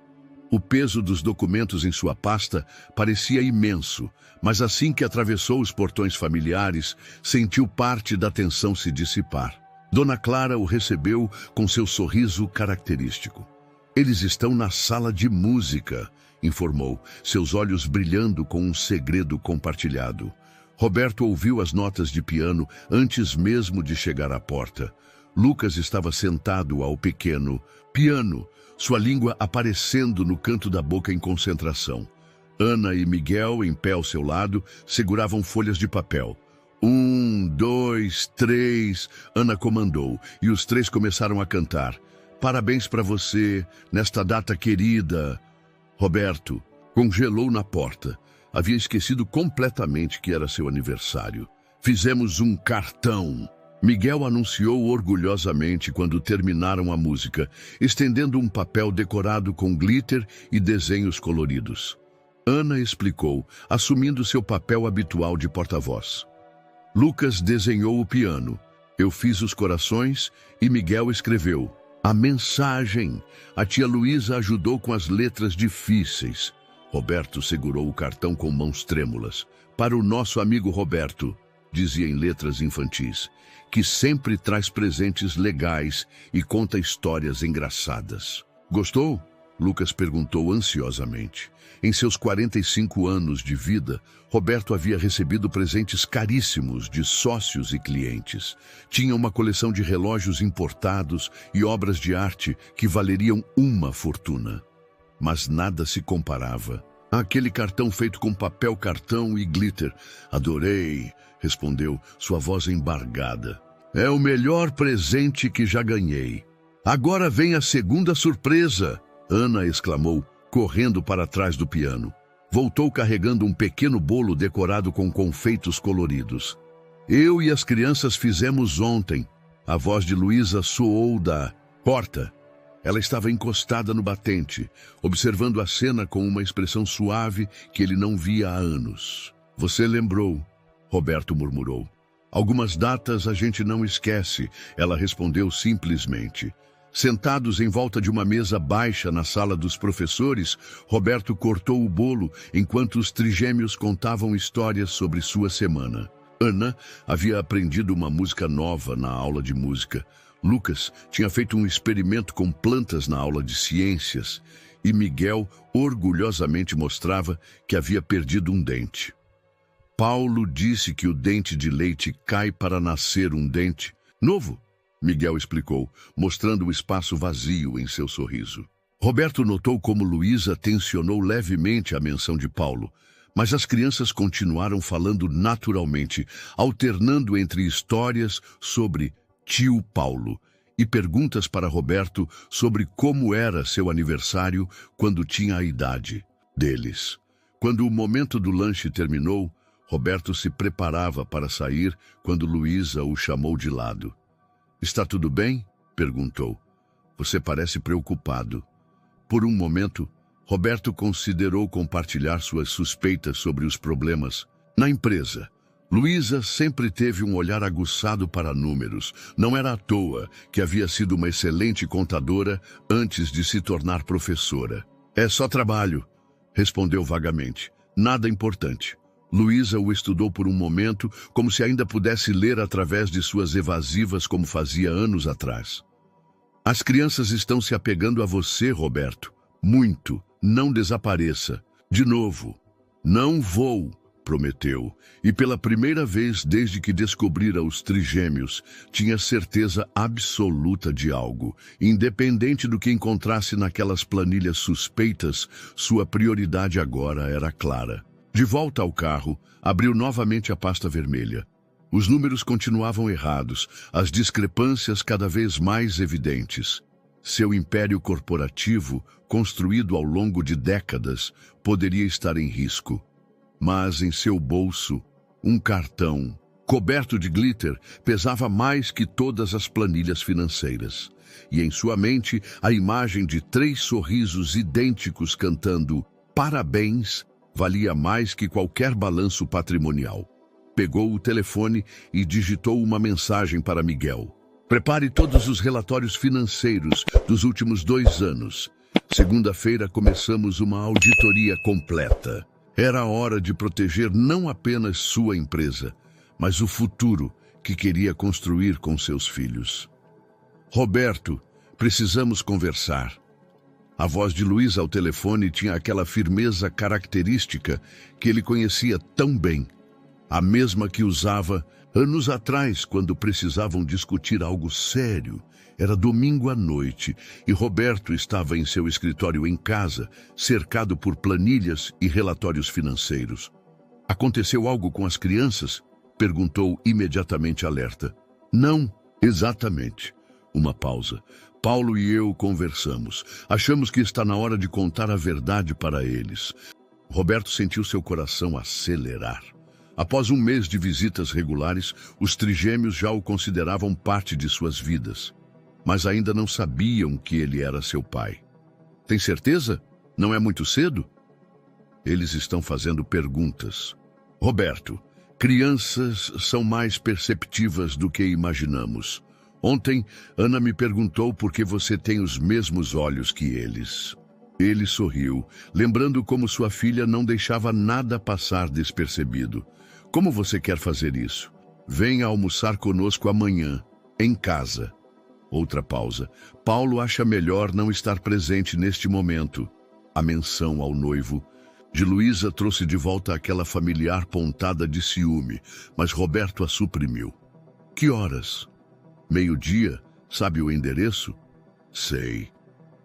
O peso dos documentos em sua pasta parecia imenso, mas assim que atravessou os portões familiares, sentiu parte da tensão se dissipar. Dona Clara o recebeu com seu sorriso característico. Eles estão na sala de música, informou, seus olhos brilhando com um segredo compartilhado. Roberto ouviu as notas de piano antes mesmo de chegar à porta. Lucas estava sentado ao pequeno piano, sua língua aparecendo no canto da boca em concentração. Ana e Miguel, em pé ao seu lado, seguravam folhas de papel. 1, 2, 3, Ana comandou, e os 3 começaram a cantar. Parabéns para você, nesta data querida. Roberto congelou na porta. Havia esquecido completamente que era seu aniversário. Fizemos um cartão. Miguel anunciou orgulhosamente quando terminaram a música, estendendo um papel decorado com glitter e desenhos coloridos. Ana explicou, assumindo seu papel habitual de porta-voz. Lucas desenhou o piano. Eu fiz os corações e Miguel escreveu. A mensagem. A tia Luísa ajudou com as letras difíceis. Roberto segurou o cartão com mãos trêmulas. Para o nosso amigo Roberto, dizia em letras infantis, que sempre traz presentes legais e conta histórias engraçadas. Gostou? Lucas perguntou ansiosamente. Em seus 45 anos de vida, Roberto havia recebido presentes caríssimos de sócios e clientes. Tinha uma coleção de relógios importados e obras de arte que valeriam uma fortuna. Mas nada se comparava àquele cartão feito com papel cartão e glitter. Adorei, respondeu, sua voz embargada. É o melhor presente que já ganhei. Agora vem a segunda surpresa. Ana exclamou, correndo para trás do piano. Voltou carregando um pequeno bolo decorado com confeitos coloridos. Eu e as crianças fizemos ontem. A voz de Luísa soou da porta. Ela estava encostada no batente, observando a cena com uma expressão suave que ele não via há anos. Você lembrou, Roberto murmurou. Algumas datas a gente não esquece, ela respondeu simplesmente. Sentados em volta de uma mesa baixa na sala dos professores, Roberto cortou o bolo enquanto os trigêmeos contavam histórias sobre sua semana. Ana havia aprendido uma música nova na aula de música. Lucas tinha feito um experimento com plantas na aula de ciências. E Miguel orgulhosamente mostrava que havia perdido um dente. Paulo disse que o dente de leite cai para nascer um dente novo. Miguel explicou, mostrando o espaço vazio em seu sorriso. Roberto notou como Luísa tensionou levemente a menção de Paulo, mas as crianças continuaram falando naturalmente, alternando entre histórias sobre tio Paulo e perguntas para Roberto sobre como era seu aniversário quando tinha a idade deles. Quando o momento do lanche terminou, Roberto se preparava para sair quando Luísa o chamou de lado. Está tudo bem? Perguntou. Você parece preocupado. Por um momento, Roberto considerou compartilhar suas suspeitas sobre os problemas na empresa. Luísa sempre teve um olhar aguçado para números. Não era à toa que havia sido uma excelente contadora antes de se tornar professora. É só trabalho, respondeu vagamente. Nada importante. Luísa o estudou por um momento, como se ainda pudesse ler através de suas evasivas como fazia anos atrás. As crianças estão se apegando a você, Roberto. Muito. Não desapareça. De novo. Não vou, prometeu. E pela primeira vez desde que descobrira os trigêmeos, tinha certeza absoluta de algo. Independente do que encontrasse naquelas planilhas suspeitas, sua prioridade agora era clara. De volta ao carro, abriu novamente a pasta vermelha. Os números continuavam errados, as discrepâncias cada vez mais evidentes. Seu império corporativo, construído ao longo de décadas, poderia estar em risco. Mas em seu bolso, um cartão, coberto de glitter, pesava mais que todas as planilhas financeiras. E em sua mente, a imagem de 3 sorrisos idênticos cantando "Parabéns" valia mais que qualquer balanço patrimonial. Pegou o telefone e digitou uma mensagem para Miguel. Prepare todos os relatórios financeiros dos últimos 2 anos. Segunda-feira começamos uma auditoria completa. Era hora de proteger não apenas sua empresa, mas o futuro que queria construir com seus filhos. Roberto, precisamos conversar. A voz de Luísa ao telefone tinha aquela firmeza característica que ele conhecia tão bem. A mesma que usava anos atrás, quando precisavam discutir algo sério. Era domingo à noite e Roberto estava em seu escritório em casa, cercado por planilhas e relatórios financeiros. Aconteceu algo com as crianças? Perguntou imediatamente alerta. Não, exatamente. Uma pausa. Paulo e eu conversamos. Achamos que está na hora de contar a verdade para eles. Roberto sentiu seu coração acelerar. Após um mês de visitas regulares, os trigêmeos já o consideravam parte de suas vidas. Mas ainda não sabiam que ele era seu pai. Tem certeza? Não é muito cedo? Eles estão fazendo perguntas. Roberto, crianças são mais perceptivas do que imaginamos. Ontem, Ana me perguntou por que você tem os mesmos olhos que eles. Ele sorriu, lembrando como sua filha não deixava nada passar despercebido. Como você quer fazer isso? Venha almoçar conosco amanhã, em casa. Outra pausa. Paulo acha melhor não estar presente neste momento. A menção ao noivo de Luísa trouxe de volta aquela familiar pontada de ciúme, mas Roberto a suprimiu. Que horas? 12:00? Sabe o endereço? Sei.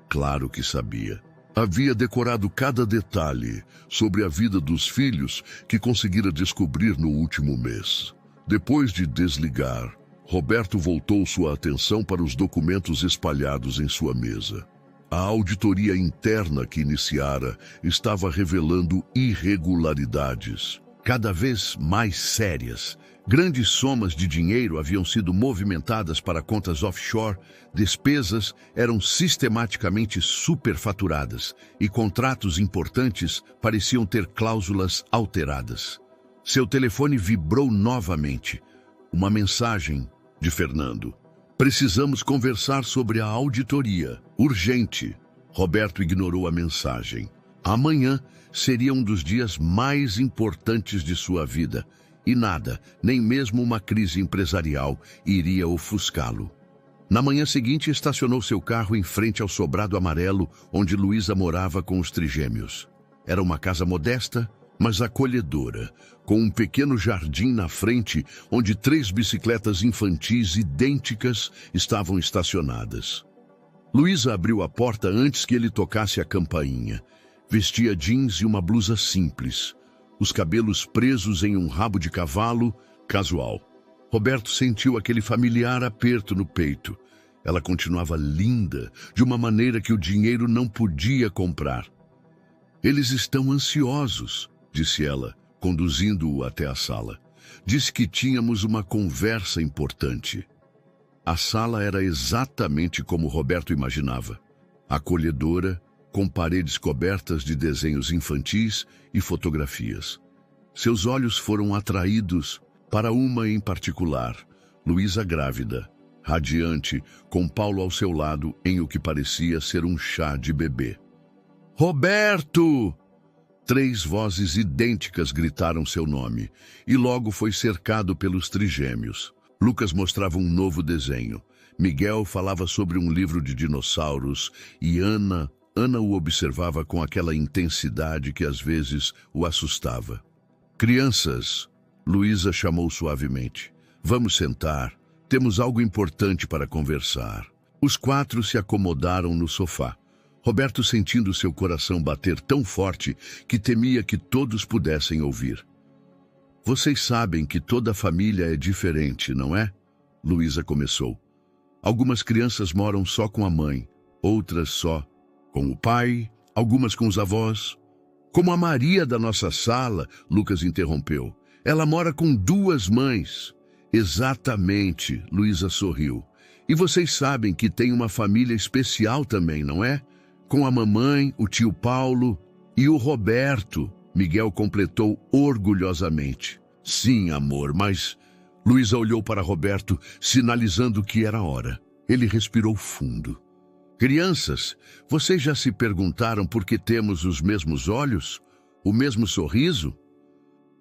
Claro que sabia. Havia decorado cada detalhe sobre a vida dos filhos que conseguira descobrir no último mês. Depois de desligar, Roberto voltou sua atenção para os documentos espalhados em sua mesa. A auditoria interna que iniciara estava revelando irregularidades, cada vez mais sérias. Grandes somas de dinheiro haviam sido movimentadas para contas offshore, despesas eram sistematicamente superfaturadas e contratos importantes pareciam ter cláusulas alteradas. Seu telefone vibrou novamente. Uma mensagem de Fernando. Precisamos conversar sobre a auditoria. Urgente. Roberto ignorou a mensagem. Amanhã seria um dos dias mais importantes de sua vida. E nada, nem mesmo uma crise empresarial, iria ofuscá-lo. Na manhã seguinte, estacionou seu carro em frente ao sobrado amarelo, onde Luísa morava com os trigêmeos. Era uma casa modesta, mas acolhedora, com um pequeno jardim na frente, onde 3 bicicletas infantis idênticas estavam estacionadas. Luísa abriu a porta antes que ele tocasse a campainha. Vestia jeans e uma blusa simples. Os cabelos presos em um rabo de cavalo, casual. Roberto sentiu aquele familiar aperto no peito. Ela continuava linda, de uma maneira que o dinheiro não podia comprar. Eles estão ansiosos, disse ela, conduzindo-o até a sala. Disse que tínhamos uma conversa importante. A sala era exatamente como Roberto imaginava. Acolhedora, com paredes cobertas de desenhos infantis e fotografias. Seus olhos foram atraídos para uma em particular, Luísa grávida, radiante, com Paulo ao seu lado em o que parecia ser um chá de bebê. Roberto! 3 vozes idênticas gritaram seu nome, e logo foi cercado pelos trigêmeos. Lucas mostrava um novo desenho. Miguel falava sobre um livro de dinossauros, e Ana o observava com aquela intensidade que às vezes o assustava. Crianças, Luísa chamou suavemente. Vamos sentar. Temos algo importante para conversar. Os 4 se acomodaram no sofá. Roberto sentindo seu coração bater tão forte que temia que todos pudessem ouvir. Vocês sabem que toda família é diferente, não é? Luísa começou. Algumas crianças moram só com a mãe, outras só com o pai, algumas com os avós. Como a Maria da nossa sala, Lucas interrompeu. Ela mora com 2 mães. Exatamente, Luísa sorriu. E vocês sabem que tem uma família especial também, não é? Com a mamãe, o tio Paulo e o Roberto, Miguel completou orgulhosamente. Sim, amor, mas... Luísa olhou para Roberto, sinalizando que era hora. Ele respirou fundo. Crianças, vocês já se perguntaram por que temos os mesmos olhos? O mesmo sorriso?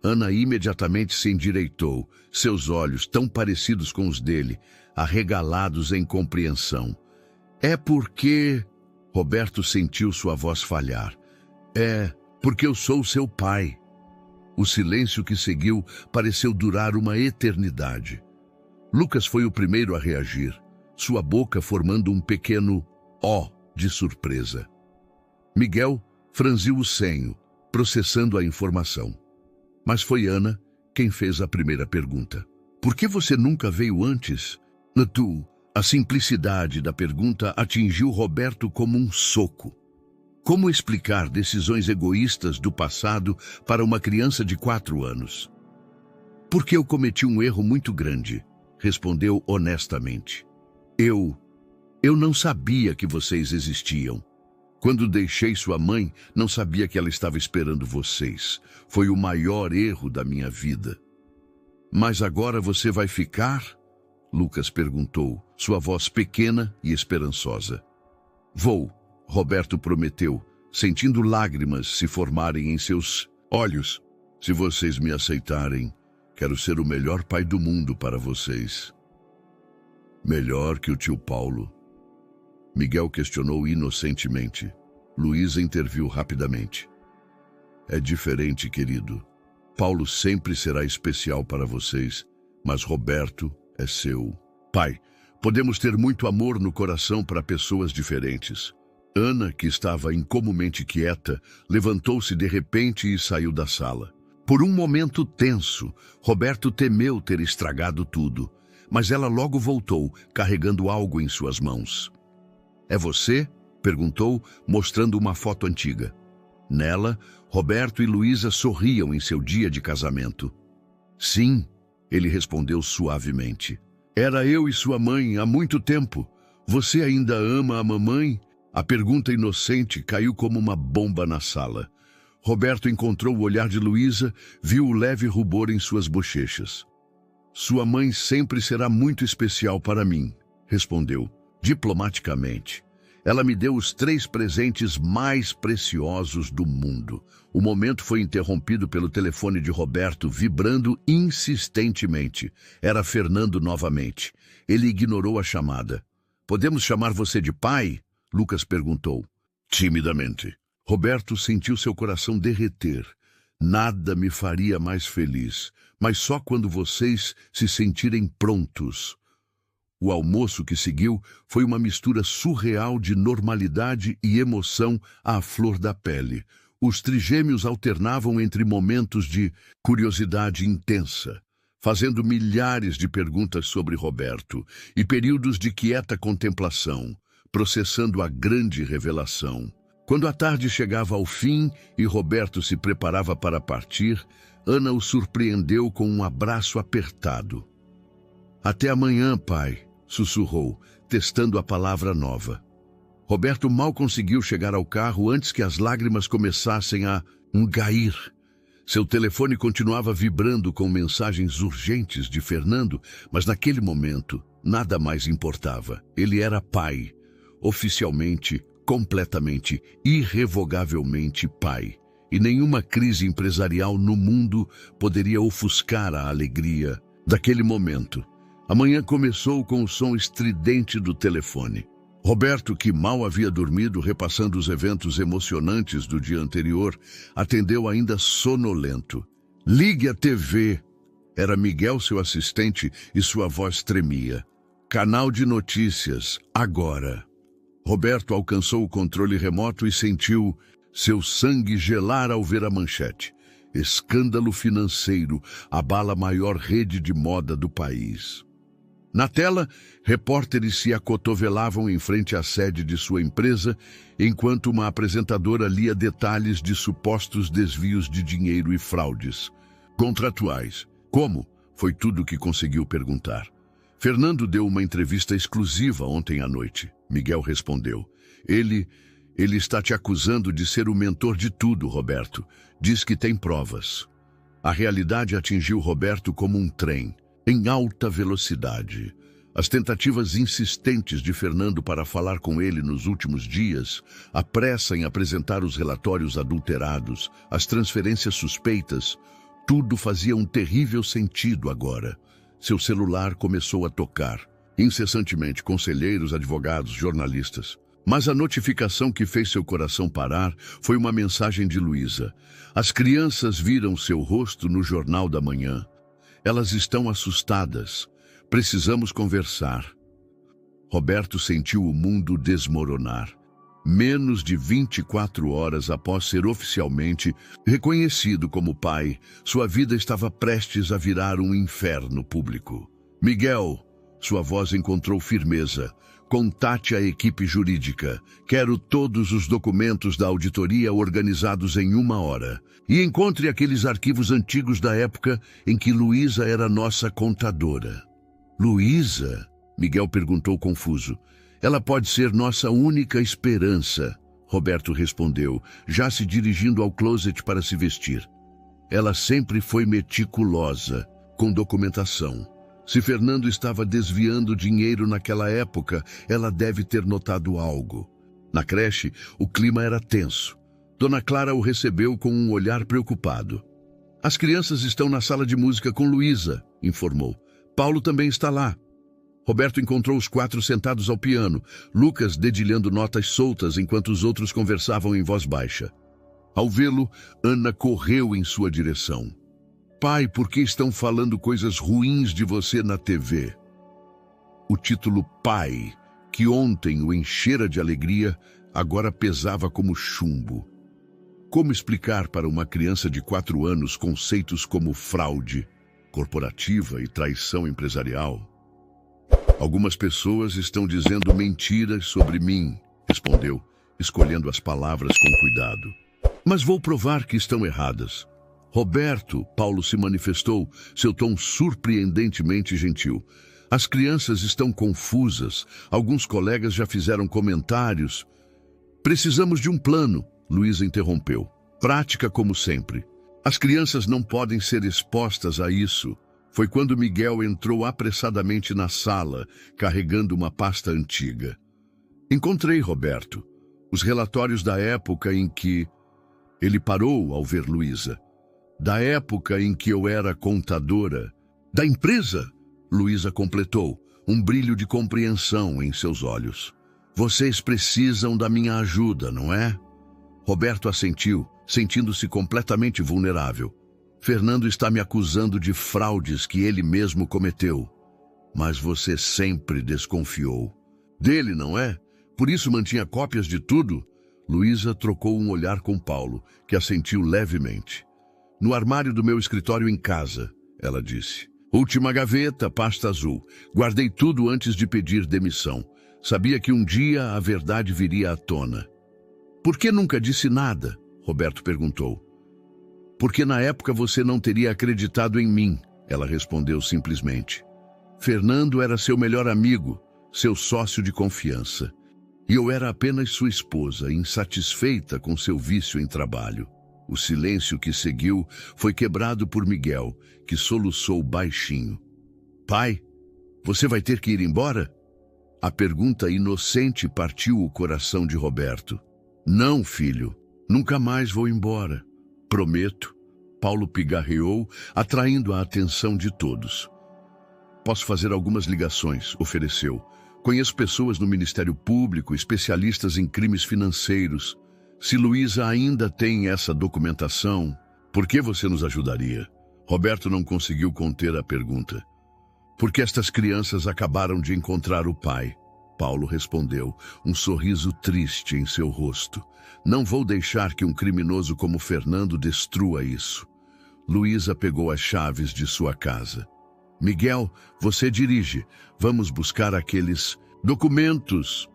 Ana imediatamente se endireitou, seus olhos tão parecidos com os dele, arregalados em compreensão. É porque... Roberto sentiu sua voz falhar. É porque eu sou seu pai. O silêncio que seguiu pareceu durar uma eternidade. Lucas foi o primeiro a reagir, sua boca formando um pequeno ó de surpresa. Miguel franziu o senho, processando a informação. Mas foi Ana quem fez a primeira pergunta. Por que você nunca veio antes? A simplicidade da pergunta atingiu Roberto como um soco. Como explicar decisões egoístas do passado para uma criança de 4 anos? Porque eu cometi um erro muito grande, respondeu honestamente. Eu não sabia que vocês existiam. Quando deixei sua mãe, não sabia que ela estava esperando vocês. Foi o maior erro da minha vida. Mas agora você vai ficar? Lucas perguntou, sua voz pequena e esperançosa. Vou, Roberto prometeu, sentindo lágrimas se formarem em seus olhos. Se vocês me aceitarem, quero ser o melhor pai do mundo para vocês. Melhor que o tio Paulo. Miguel questionou inocentemente. Luísa interviu rapidamente. É diferente, querido. Paulo sempre será especial para vocês, mas Roberto é seu. Pai, podemos ter muito amor no coração para pessoas diferentes. Ana, que estava incomumente quieta, levantou-se de repente e saiu da sala. Por um momento tenso, Roberto temeu ter estragado tudo, mas ela logo voltou, carregando algo em suas mãos. É você? Perguntou, mostrando uma foto antiga. Nela, Roberto e Luísa sorriam em seu dia de casamento. Sim, ele respondeu suavemente. Era eu e sua mãe há muito tempo. Você ainda ama a mamãe? A pergunta inocente caiu como uma bomba na sala. Roberto encontrou o olhar de Luísa, viu o leve rubor em suas bochechas. Sua mãe sempre será muito especial para mim, respondeu, diplomaticamente. Ela me deu os 3 presentes mais preciosos do mundo. O momento foi interrompido pelo telefone de Roberto, vibrando insistentemente. Era Fernando novamente. Ele ignorou a chamada. Podemos chamar você de pai? Lucas perguntou. Timidamente. Roberto sentiu seu coração derreter. Nada me faria mais feliz, mas só quando vocês se sentirem prontos. O almoço que seguiu foi uma mistura surreal de normalidade e emoção à flor da pele. Os trigêmeos alternavam entre momentos de curiosidade intensa, fazendo milhares de perguntas sobre Roberto, e períodos de quieta contemplação, processando a grande revelação. Quando a tarde chegava ao fim e Roberto se preparava para partir, Ana o surpreendeu com um abraço apertado. Até amanhã, pai, sussurrou, testando a palavra nova. Roberto mal conseguiu chegar ao carro antes que as lágrimas começassem a engair. Seu telefone continuava vibrando com mensagens urgentes de Fernando, mas naquele momento nada mais importava. Ele era pai, oficialmente, completamente, irrevogavelmente pai. E nenhuma crise empresarial no mundo poderia ofuscar a alegria daquele momento. A manhã começou com o som estridente do telefone. Roberto, que mal havia dormido repassando os eventos emocionantes do dia anterior, atendeu ainda sonolento. Ligue a TV. Era Miguel, seu assistente, e sua voz tremia. Canal de notícias, agora. Roberto alcançou o controle remoto e sentiu seu sangue gelar ao ver a manchete. Escândalo financeiro abala a maior rede de moda do país. Na tela, repórteres se acotovelavam em frente à sede de sua empresa, enquanto uma apresentadora lia detalhes de supostos desvios de dinheiro e fraudes contratuais. Como? Foi tudo o que conseguiu perguntar. Fernando deu uma entrevista exclusiva ontem à noite. Miguel respondeu. Ele está te acusando de ser o mentor de tudo, Roberto. Diz que tem provas. A realidade atingiu Roberto como um trem, em alta velocidade. As tentativas insistentes de Fernando para falar com ele nos últimos dias, a pressa em apresentar os relatórios adulterados, as transferências suspeitas, tudo fazia um terrível sentido agora. Seu celular começou a tocar, incessantemente, conselheiros, advogados, jornalistas. Mas a notificação que fez seu coração parar foi uma mensagem de Luísa. As crianças viram seu rosto no Jornal da Manhã. Elas estão assustadas. Precisamos conversar. Roberto sentiu o mundo desmoronar. Menos de 24 horas após ser oficialmente reconhecido como pai, sua vida estava prestes a virar um inferno público. Miguel, sua voz encontrou firmeza. Contate a equipe jurídica. Quero todos os documentos da auditoria organizados em 1 hora. E encontre aqueles arquivos antigos da época em que Luísa era nossa contadora. Luísa? Miguel perguntou confuso. Ela pode ser nossa única esperança, Roberto respondeu, já se dirigindo ao closet para se vestir. Ela sempre foi meticulosa, com documentação. Se Fernando estava desviando dinheiro naquela época, ela deve ter notado algo. Na creche, o clima era tenso. Dona Clara o recebeu com um olhar preocupado. As crianças estão na sala de música com Luísa, informou. Paulo também está lá. Roberto encontrou os 4 sentados ao piano, Lucas dedilhando notas soltas enquanto os outros conversavam em voz baixa. Ao vê-lo, Ana correu em sua direção. Pai, por que estão falando coisas ruins de você na TV? O título Pai, que ontem o enchera de alegria, agora pesava como chumbo. Como explicar para uma criança de 4 anos conceitos como fraude corporativa e traição empresarial? Algumas pessoas estão dizendo mentiras sobre mim, respondeu, escolhendo as palavras com cuidado. Mas vou provar que estão erradas. Roberto, Paulo se manifestou, seu tom surpreendentemente gentil. As crianças estão confusas. Alguns colegas já fizeram comentários. Precisamos de um plano, Luísa interrompeu. Prática como sempre. As crianças não podem ser expostas a isso. Foi quando Miguel entrou apressadamente na sala, carregando uma pasta antiga. Encontrei Roberto. Os relatórios da época em que... Ele parou ao ver Luísa. Da época em que eu era contadora. Da empresa? Luísa completou, um brilho de compreensão em seus olhos. Vocês precisam da minha ajuda, não é? Roberto assentiu, sentindo-se completamente vulnerável. Fernando está me acusando de fraudes que ele mesmo cometeu. Mas você sempre desconfiou. Dele, não é? Por isso mantinha cópias de tudo? Luísa trocou um olhar com Paulo, que assentiu levemente. No armário do meu escritório em casa, ela disse. Última gaveta, pasta azul. Guardei tudo antes de pedir demissão. Sabia que um dia a verdade viria à tona. Por que nunca disse nada? Roberto perguntou. Porque na época você não teria acreditado em mim, ela respondeu simplesmente. Fernando era seu melhor amigo, seu sócio de confiança. E eu era apenas sua esposa, insatisfeita com seu vício em trabalho. O silêncio que seguiu foi quebrado por Miguel, que soluçou baixinho. Pai, você vai ter que ir embora? A pergunta inocente partiu o coração de Roberto. Não, filho, nunca mais vou embora. Prometo. Paulo pigarreou, atraindo a atenção de todos. Posso fazer algumas ligações, ofereceu. Conheço pessoas no Ministério Público, especialistas em crimes financeiros. Se Luísa ainda tem essa documentação, por que você nos ajudaria? Roberto não conseguiu conter a pergunta. Porque estas crianças acabaram de encontrar o pai. Paulo respondeu, um sorriso triste em seu rosto. Não vou deixar que um criminoso como Fernando destrua isso. Luísa pegou as chaves de sua casa. Miguel, você dirige. Vamos buscar aqueles documentos.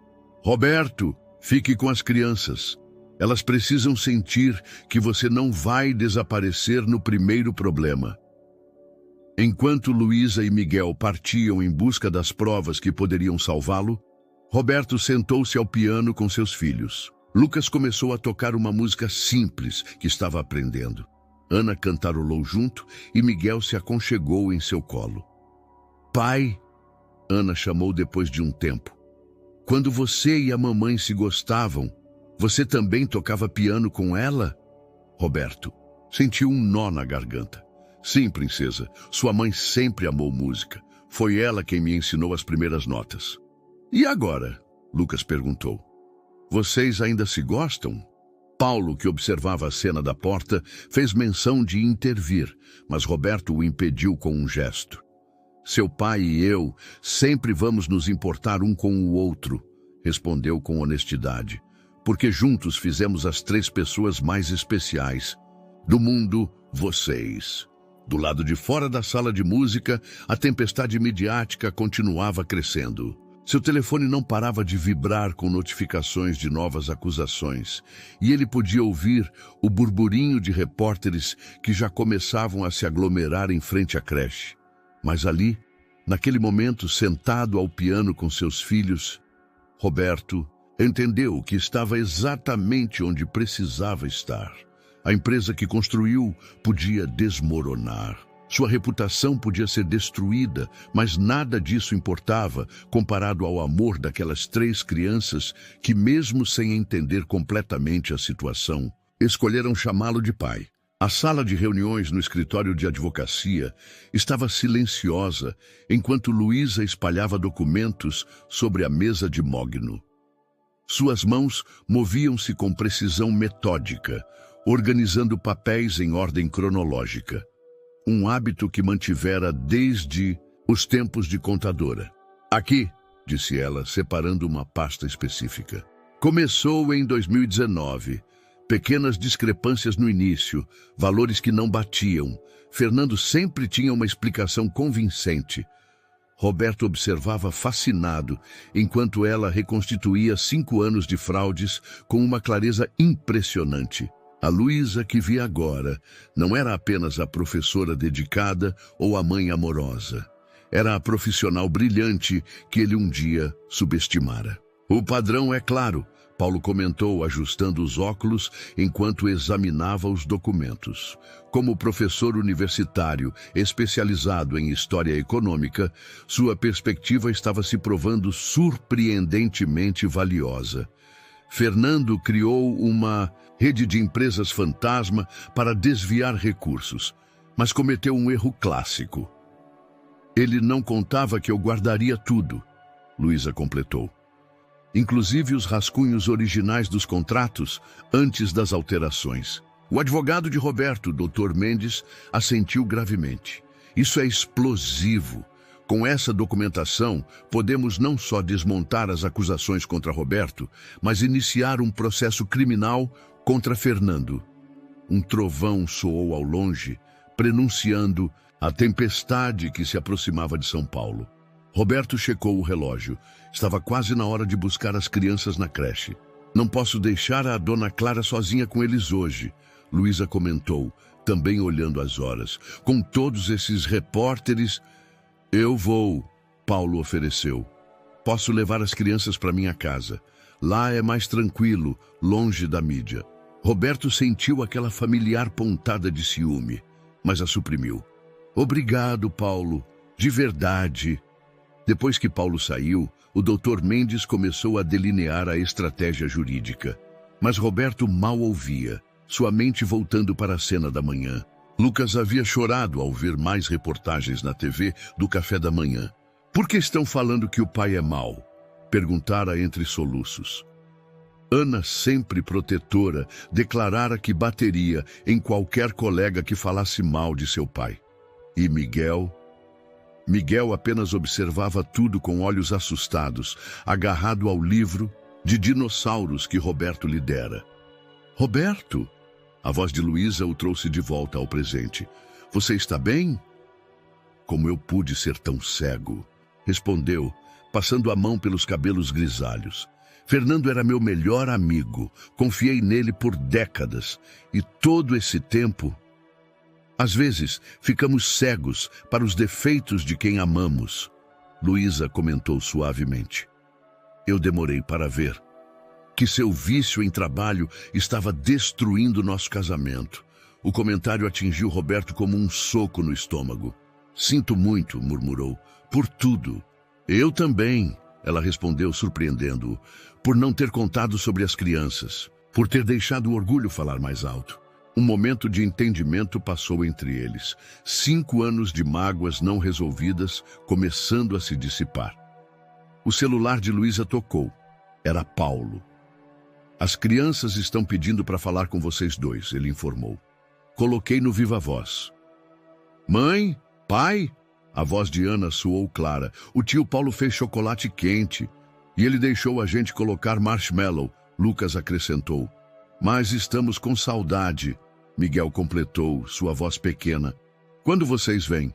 Roberto, fique com as crianças. Elas precisam sentir que você não vai desaparecer no primeiro problema. Enquanto Luísa e Miguel partiam em busca das provas que poderiam salvá-lo, Roberto sentou-se ao piano com seus filhos. Lucas começou a tocar uma música simples que estava aprendendo. Ana cantarolou junto e Miguel se aconchegou em seu colo. Pai, Ana chamou depois de um tempo. Quando você e a mamãe se gostavam, você também tocava piano com ela? Roberto sentiu um nó na garganta. Sim, princesa, sua mãe sempre amou música. Foi ela quem me ensinou as primeiras notas. E agora? Lucas perguntou. Vocês ainda se gostam? Paulo, que observava a cena da porta, fez menção de intervir, mas Roberto o impediu com um gesto. Seu pai e eu sempre vamos nos importar um com o outro, respondeu com honestidade, porque juntos fizemos as 3 pessoas mais especiais do mundo, vocês. Do lado de fora da sala de música, a tempestade midiática continuava crescendo. Seu telefone não parava de vibrar com notificações de novas acusações, e ele podia ouvir o burburinho de repórteres que já começavam a se aglomerar em frente à creche. Mas ali, naquele momento, sentado ao piano com seus filhos, Roberto entendeu que estava exatamente onde precisava estar. A empresa que construiu podia desmoronar. Sua reputação podia ser destruída, mas nada disso importava comparado ao amor daquelas 3 crianças que, mesmo sem entender completamente a situação, escolheram chamá-lo de pai. A sala de reuniões no escritório de advocacia estava silenciosa enquanto Luísa espalhava documentos sobre a mesa de mogno. Suas mãos moviam-se com precisão metódica, organizando papéis em ordem cronológica. Um hábito que mantivera desde os tempos de contadora. Aqui, disse ela, separando uma pasta específica. Começou em 2019. Pequenas discrepâncias no início, valores que não batiam. Fernando sempre tinha uma explicação convincente. Roberto observava fascinado, enquanto ela reconstituía 5 anos de fraudes com uma clareza impressionante. A Luísa que via agora não era apenas a professora dedicada ou a mãe amorosa. Era a profissional brilhante que ele um dia subestimara. O padrão é claro, Paulo comentou, ajustando os óculos enquanto examinava os documentos. Como professor universitário especializado em história econômica, sua perspectiva estava se provando surpreendentemente valiosa. Fernando criou uma rede de empresas fantasma para desviar recursos, mas cometeu um erro clássico. Ele não contava que eu guardaria tudo, Luísa completou. Inclusive os rascunhos originais dos contratos antes das alterações. O advogado de Roberto, Dr. Mendes, assentiu gravemente. Isso é explosivo. Com essa documentação, podemos não só desmontar as acusações contra Roberto, mas iniciar um processo criminal contra Fernando. Um trovão soou ao longe, prenunciando a tempestade que se aproximava de São Paulo. Roberto checou o relógio. Estava quase na hora de buscar as crianças na creche. Não posso deixar a dona Clara sozinha com eles hoje, Luísa comentou, também olhando as horas. Com todos esses repórteres... Eu vou, Paulo ofereceu. Posso levar as crianças para minha casa. Lá é mais tranquilo, longe da mídia. Roberto sentiu aquela familiar pontada de ciúme, mas a suprimiu. Obrigado, Paulo. De verdade. Depois que Paulo saiu, o Dr. Mendes começou a delinear a estratégia jurídica. Mas Roberto mal ouvia, sua mente voltando para a cena da manhã. Lucas havia chorado ao ver mais reportagens na TV do café da manhã. Por que estão falando que o pai é mau? Perguntara entre soluços. Ana, sempre protetora, declarara que bateria em qualquer colega que falasse mal de seu pai. E Miguel? Miguel apenas observava tudo com olhos assustados, agarrado ao livro de dinossauros que Roberto lhe dera. Roberto? A voz de Luísa o trouxe de volta ao presente. Você está bem? Como eu pude ser tão cego? Respondeu, passando a mão pelos cabelos grisalhos. Fernando era meu melhor amigo. Confiei nele por décadas. E todo esse tempo... Às vezes, ficamos cegos para os defeitos de quem amamos. Luísa comentou suavemente. Eu demorei para ver que seu vício em trabalho estava destruindo nosso casamento. O comentário atingiu Roberto como um soco no estômago. Sinto muito, murmurou, por tudo. Eu também, ela respondeu surpreendendo-o, por não ter contado sobre as crianças, por ter deixado o orgulho falar mais alto. Um momento de entendimento passou entre eles. 5 anos de mágoas não resolvidas começando a se dissipar. O celular de Luísa tocou. Era Paulo. As crianças estão pedindo para falar com vocês dois, ele informou. Coloquei no viva voz. Mãe? Pai? A voz de Ana soou clara. O tio Paulo fez chocolate quente e ele deixou a gente colocar marshmallow, Lucas acrescentou. Mas estamos com saudade, Miguel completou, sua voz pequena. Quando vocês vêm?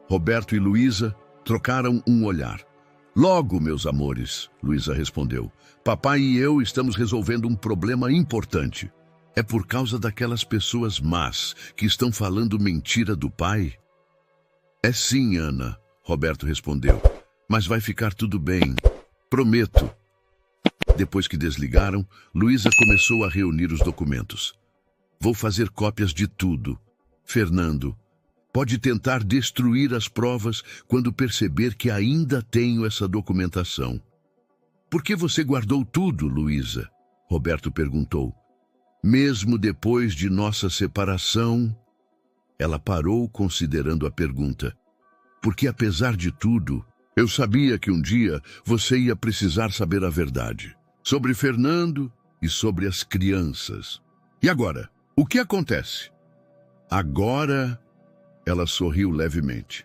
Roberto e Luísa trocaram um olhar. Logo, meus amores, Luísa respondeu. Papai e eu estamos resolvendo um problema importante. É por causa daquelas pessoas más que estão falando mentira do pai? É sim, Ana, Roberto respondeu. Mas vai ficar tudo bem. Prometo. Depois que desligaram, Luísa começou a reunir os documentos. Vou fazer cópias de tudo. Fernando, pode tentar destruir as provas quando perceber que ainda tenho essa documentação. Por que você guardou tudo, Luísa? Roberto perguntou. Mesmo depois de nossa separação... Ela parou considerando a pergunta. Porque apesar de tudo, eu sabia que um dia você ia precisar saber a verdade. Sobre Fernando e sobre as crianças. E agora, o que acontece? Agora... Ela sorriu levemente.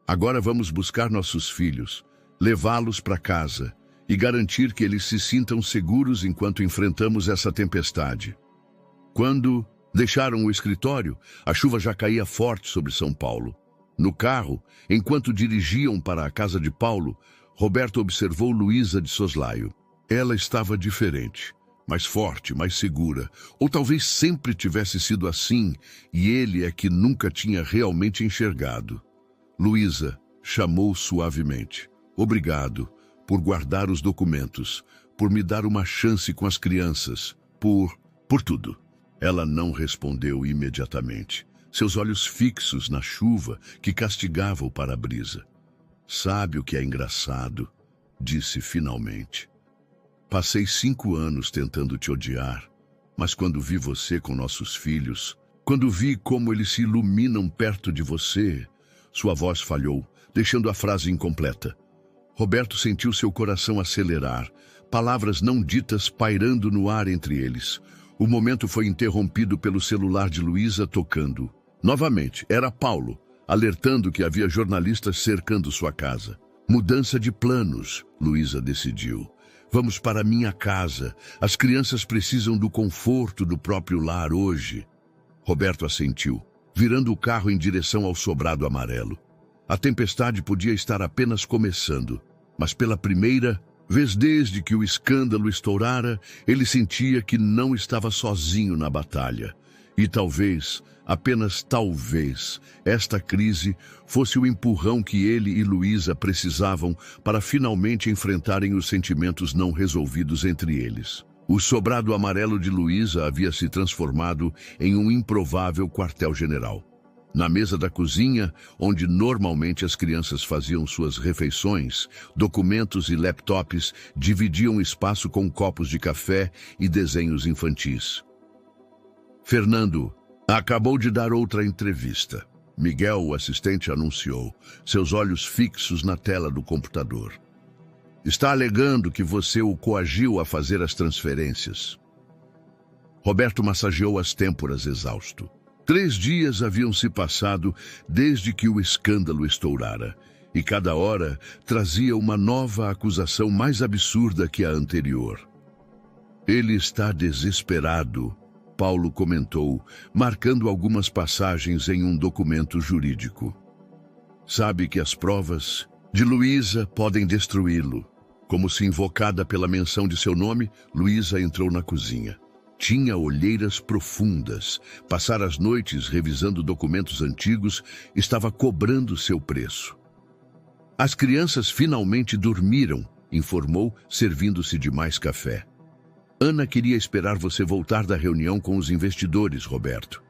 Agora vamos buscar nossos filhos, levá-los para casa e garantir que eles se sintam seguros enquanto enfrentamos essa tempestade. Quando deixaram o escritório, a chuva já caía forte sobre São Paulo. No carro, enquanto dirigiam para a casa de Paulo, Roberto observou Luísa de soslaio. Ela estava diferente, mais forte, mais segura, ou talvez sempre tivesse sido assim e ele é que nunca tinha realmente enxergado. Luísa chamou suavemente. Obrigado por guardar os documentos, por me dar uma chance com as crianças, por tudo. Ela não respondeu imediatamente, seus olhos fixos na chuva que castigava o para-brisa. Sabe o que é engraçado? Disse finalmente. Passei 5 anos tentando te odiar, mas quando vi você com nossos filhos, quando vi como eles se iluminam perto de você, sua voz falhou, deixando a frase incompleta. Roberto sentiu seu coração acelerar, palavras não ditas pairando no ar entre eles. O momento foi interrompido pelo celular de Luísa tocando. Novamente, era Paulo, alertando que havia jornalistas cercando sua casa. Mudança de planos, Luísa decidiu. Vamos para minha casa. As crianças precisam do conforto do próprio lar hoje. Roberto assentiu, virando o carro em direção ao sobrado amarelo. A tempestade podia estar apenas começando, mas pela primeira vez desde que o escândalo estourara, ele sentia que não estava sozinho na batalha. E talvez, apenas talvez, esta crise fosse o empurrão que ele e Luísa precisavam para finalmente enfrentarem os sentimentos não resolvidos entre eles. O sobrado amarelo de Luísa havia se transformado em um improvável quartel-general. Na mesa da cozinha, onde normalmente as crianças faziam suas refeições, documentos e laptops dividiam espaço com copos de café e desenhos infantis. Fernando acabou de dar outra entrevista. Miguel, o assistente, anunciou, seus olhos fixos na tela do computador. Está alegando que você o coagiu a fazer as transferências. Roberto massageou as têmporas exausto. 3 dias haviam se passado desde que o escândalo estourara, e cada hora trazia uma nova acusação mais absurda que a anterior. Ele está desesperado, Paulo comentou, marcando algumas passagens em um documento jurídico. Sabe que as provas de Luísa podem destruí-lo. Como se invocada pela menção de seu nome, Luísa entrou na cozinha. Tinha olheiras profundas. Passar as noites revisando documentos antigos estava cobrando seu preço. As crianças finalmente dormiram, informou, servindo-se de mais café. Ana queria esperar você voltar da reunião com os investidores, Roberto.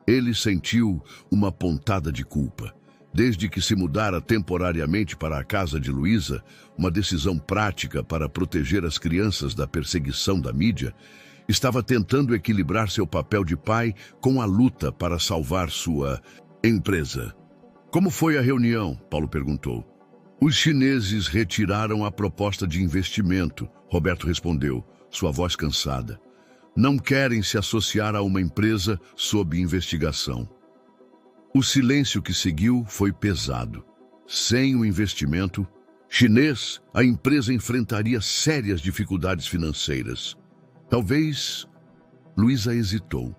Ele sentiu uma pontada de culpa. Desde que se mudara temporariamente para a casa de Luísa, uma decisão prática para proteger as crianças da perseguição da mídia, estava tentando equilibrar seu papel de pai com a luta para salvar sua empresa. Como foi a reunião? Paulo perguntou. Os chineses retiraram a proposta de investimento, Roberto respondeu, sua voz cansada. Não querem se associar a uma empresa sob investigação. O silêncio que seguiu foi pesado. Sem o investimento chinês, a empresa enfrentaria sérias dificuldades financeiras. Talvez... Luísa hesitou.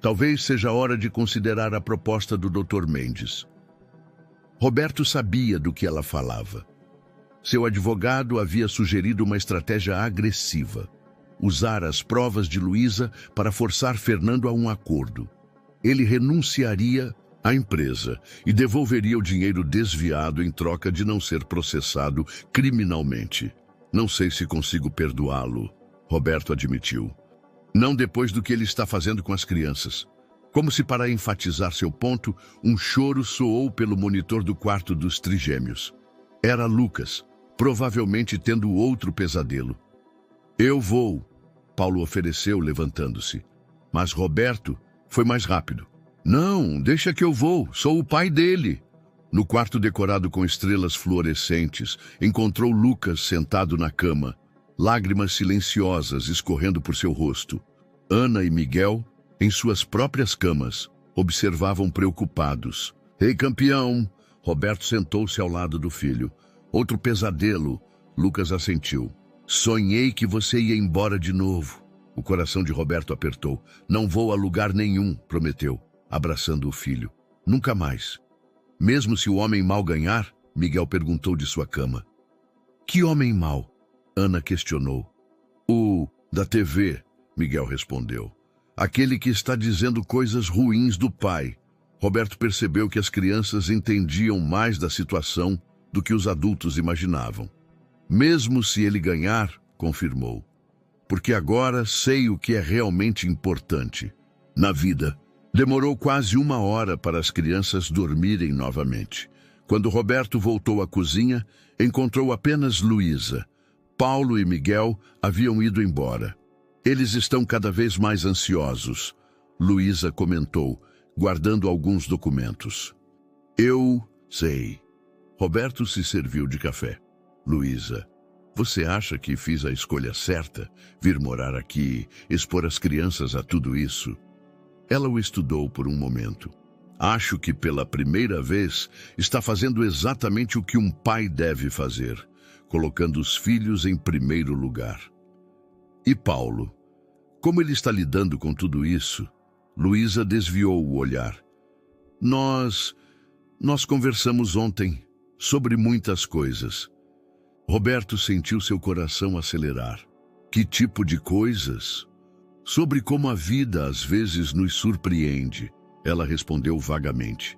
Talvez seja hora de considerar a proposta do Dr. Mendes. Roberto sabia do que ela falava. Seu advogado havia sugerido uma estratégia agressiva. Usar as provas de Luísa para forçar Fernando a um acordo. Ele renunciaria à empresa e devolveria o dinheiro desviado em troca de não ser processado criminalmente. Não sei se consigo perdoá-lo, Roberto admitiu. Não depois do que ele está fazendo com as crianças. Como se para enfatizar seu ponto, um choro soou pelo monitor do quarto dos trigêmeos. Era Lucas, provavelmente tendo outro pesadelo. Eu vou, Paulo ofereceu, levantando-se. Mas Roberto foi mais rápido. Não, deixa que eu vou, sou o pai dele. No quarto decorado com estrelas fluorescentes, encontrou Lucas sentado na cama, lágrimas silenciosas escorrendo por seu rosto. Ana e Miguel, em suas próprias camas, observavam preocupados. Ei, campeão! Roberto sentou-se ao lado do filho. Outro pesadelo, Lucas assentiu. Sonhei que você ia embora de novo. O coração de Roberto apertou. Não vou a lugar nenhum, prometeu, abraçando o filho. Nunca mais. Mesmo se o homem mau ganhar? Miguel perguntou de sua cama. Que homem mau? Ana questionou. O da TV, Miguel respondeu. Aquele que está dizendo coisas ruins do pai. Roberto percebeu que as crianças entendiam mais da situação do que os adultos imaginavam. Mesmo se ele ganhar, confirmou. Porque agora sei o que é realmente importante. Na vida, demorou quase 1 hora para as crianças dormirem novamente. Quando Roberto voltou à cozinha, encontrou apenas Luísa. Paulo e Miguel haviam ido embora. Eles estão cada vez mais ansiosos, Luísa comentou, guardando alguns documentos. Eu sei. Roberto se serviu de café. Luísa, você acha que fiz a escolha certa? Vir morar aqui, expor as crianças a tudo isso? Ela o estudou por um momento. Acho que pela primeira vez está fazendo exatamente o que um pai deve fazer, colocando os filhos em primeiro lugar. E Paulo? Como ele está lidando com tudo isso? Luísa desviou o olhar. Nós conversamos ontem sobre muitas coisas. Roberto sentiu seu coração acelerar. Que tipo de coisas? Sobre como a vida às vezes nos surpreende, ela respondeu vagamente.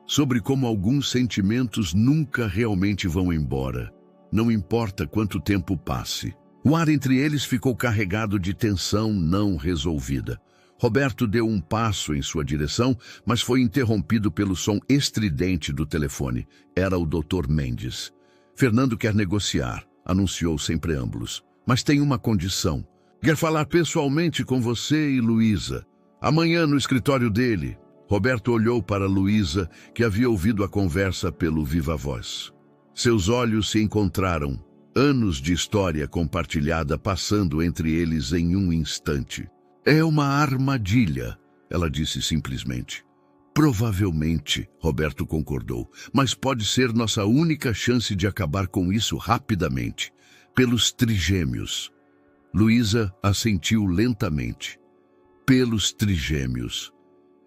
Sobre como alguns sentimentos nunca realmente vão embora, não importa quanto tempo passe. O ar entre eles ficou carregado de tensão não resolvida. Roberto deu um passo em sua direção, mas foi interrompido pelo som estridente do telefone. Era o Dr. Mendes. Fernando quer negociar, anunciou sem preâmbulos. Mas tem uma condição. Quer falar pessoalmente com você e Luísa. Amanhã no escritório dele. Roberto olhou para Luísa, que havia ouvido a conversa pelo viva-voz. Seus olhos se encontraram. Anos de história compartilhada passando entre eles em um instante. É uma armadilha, ela disse simplesmente. Provavelmente, Roberto concordou, mas pode ser nossa única chance de acabar com isso rapidamente. Pelos trigêmeos. Luísa assentiu lentamente. Pelos trigêmeos.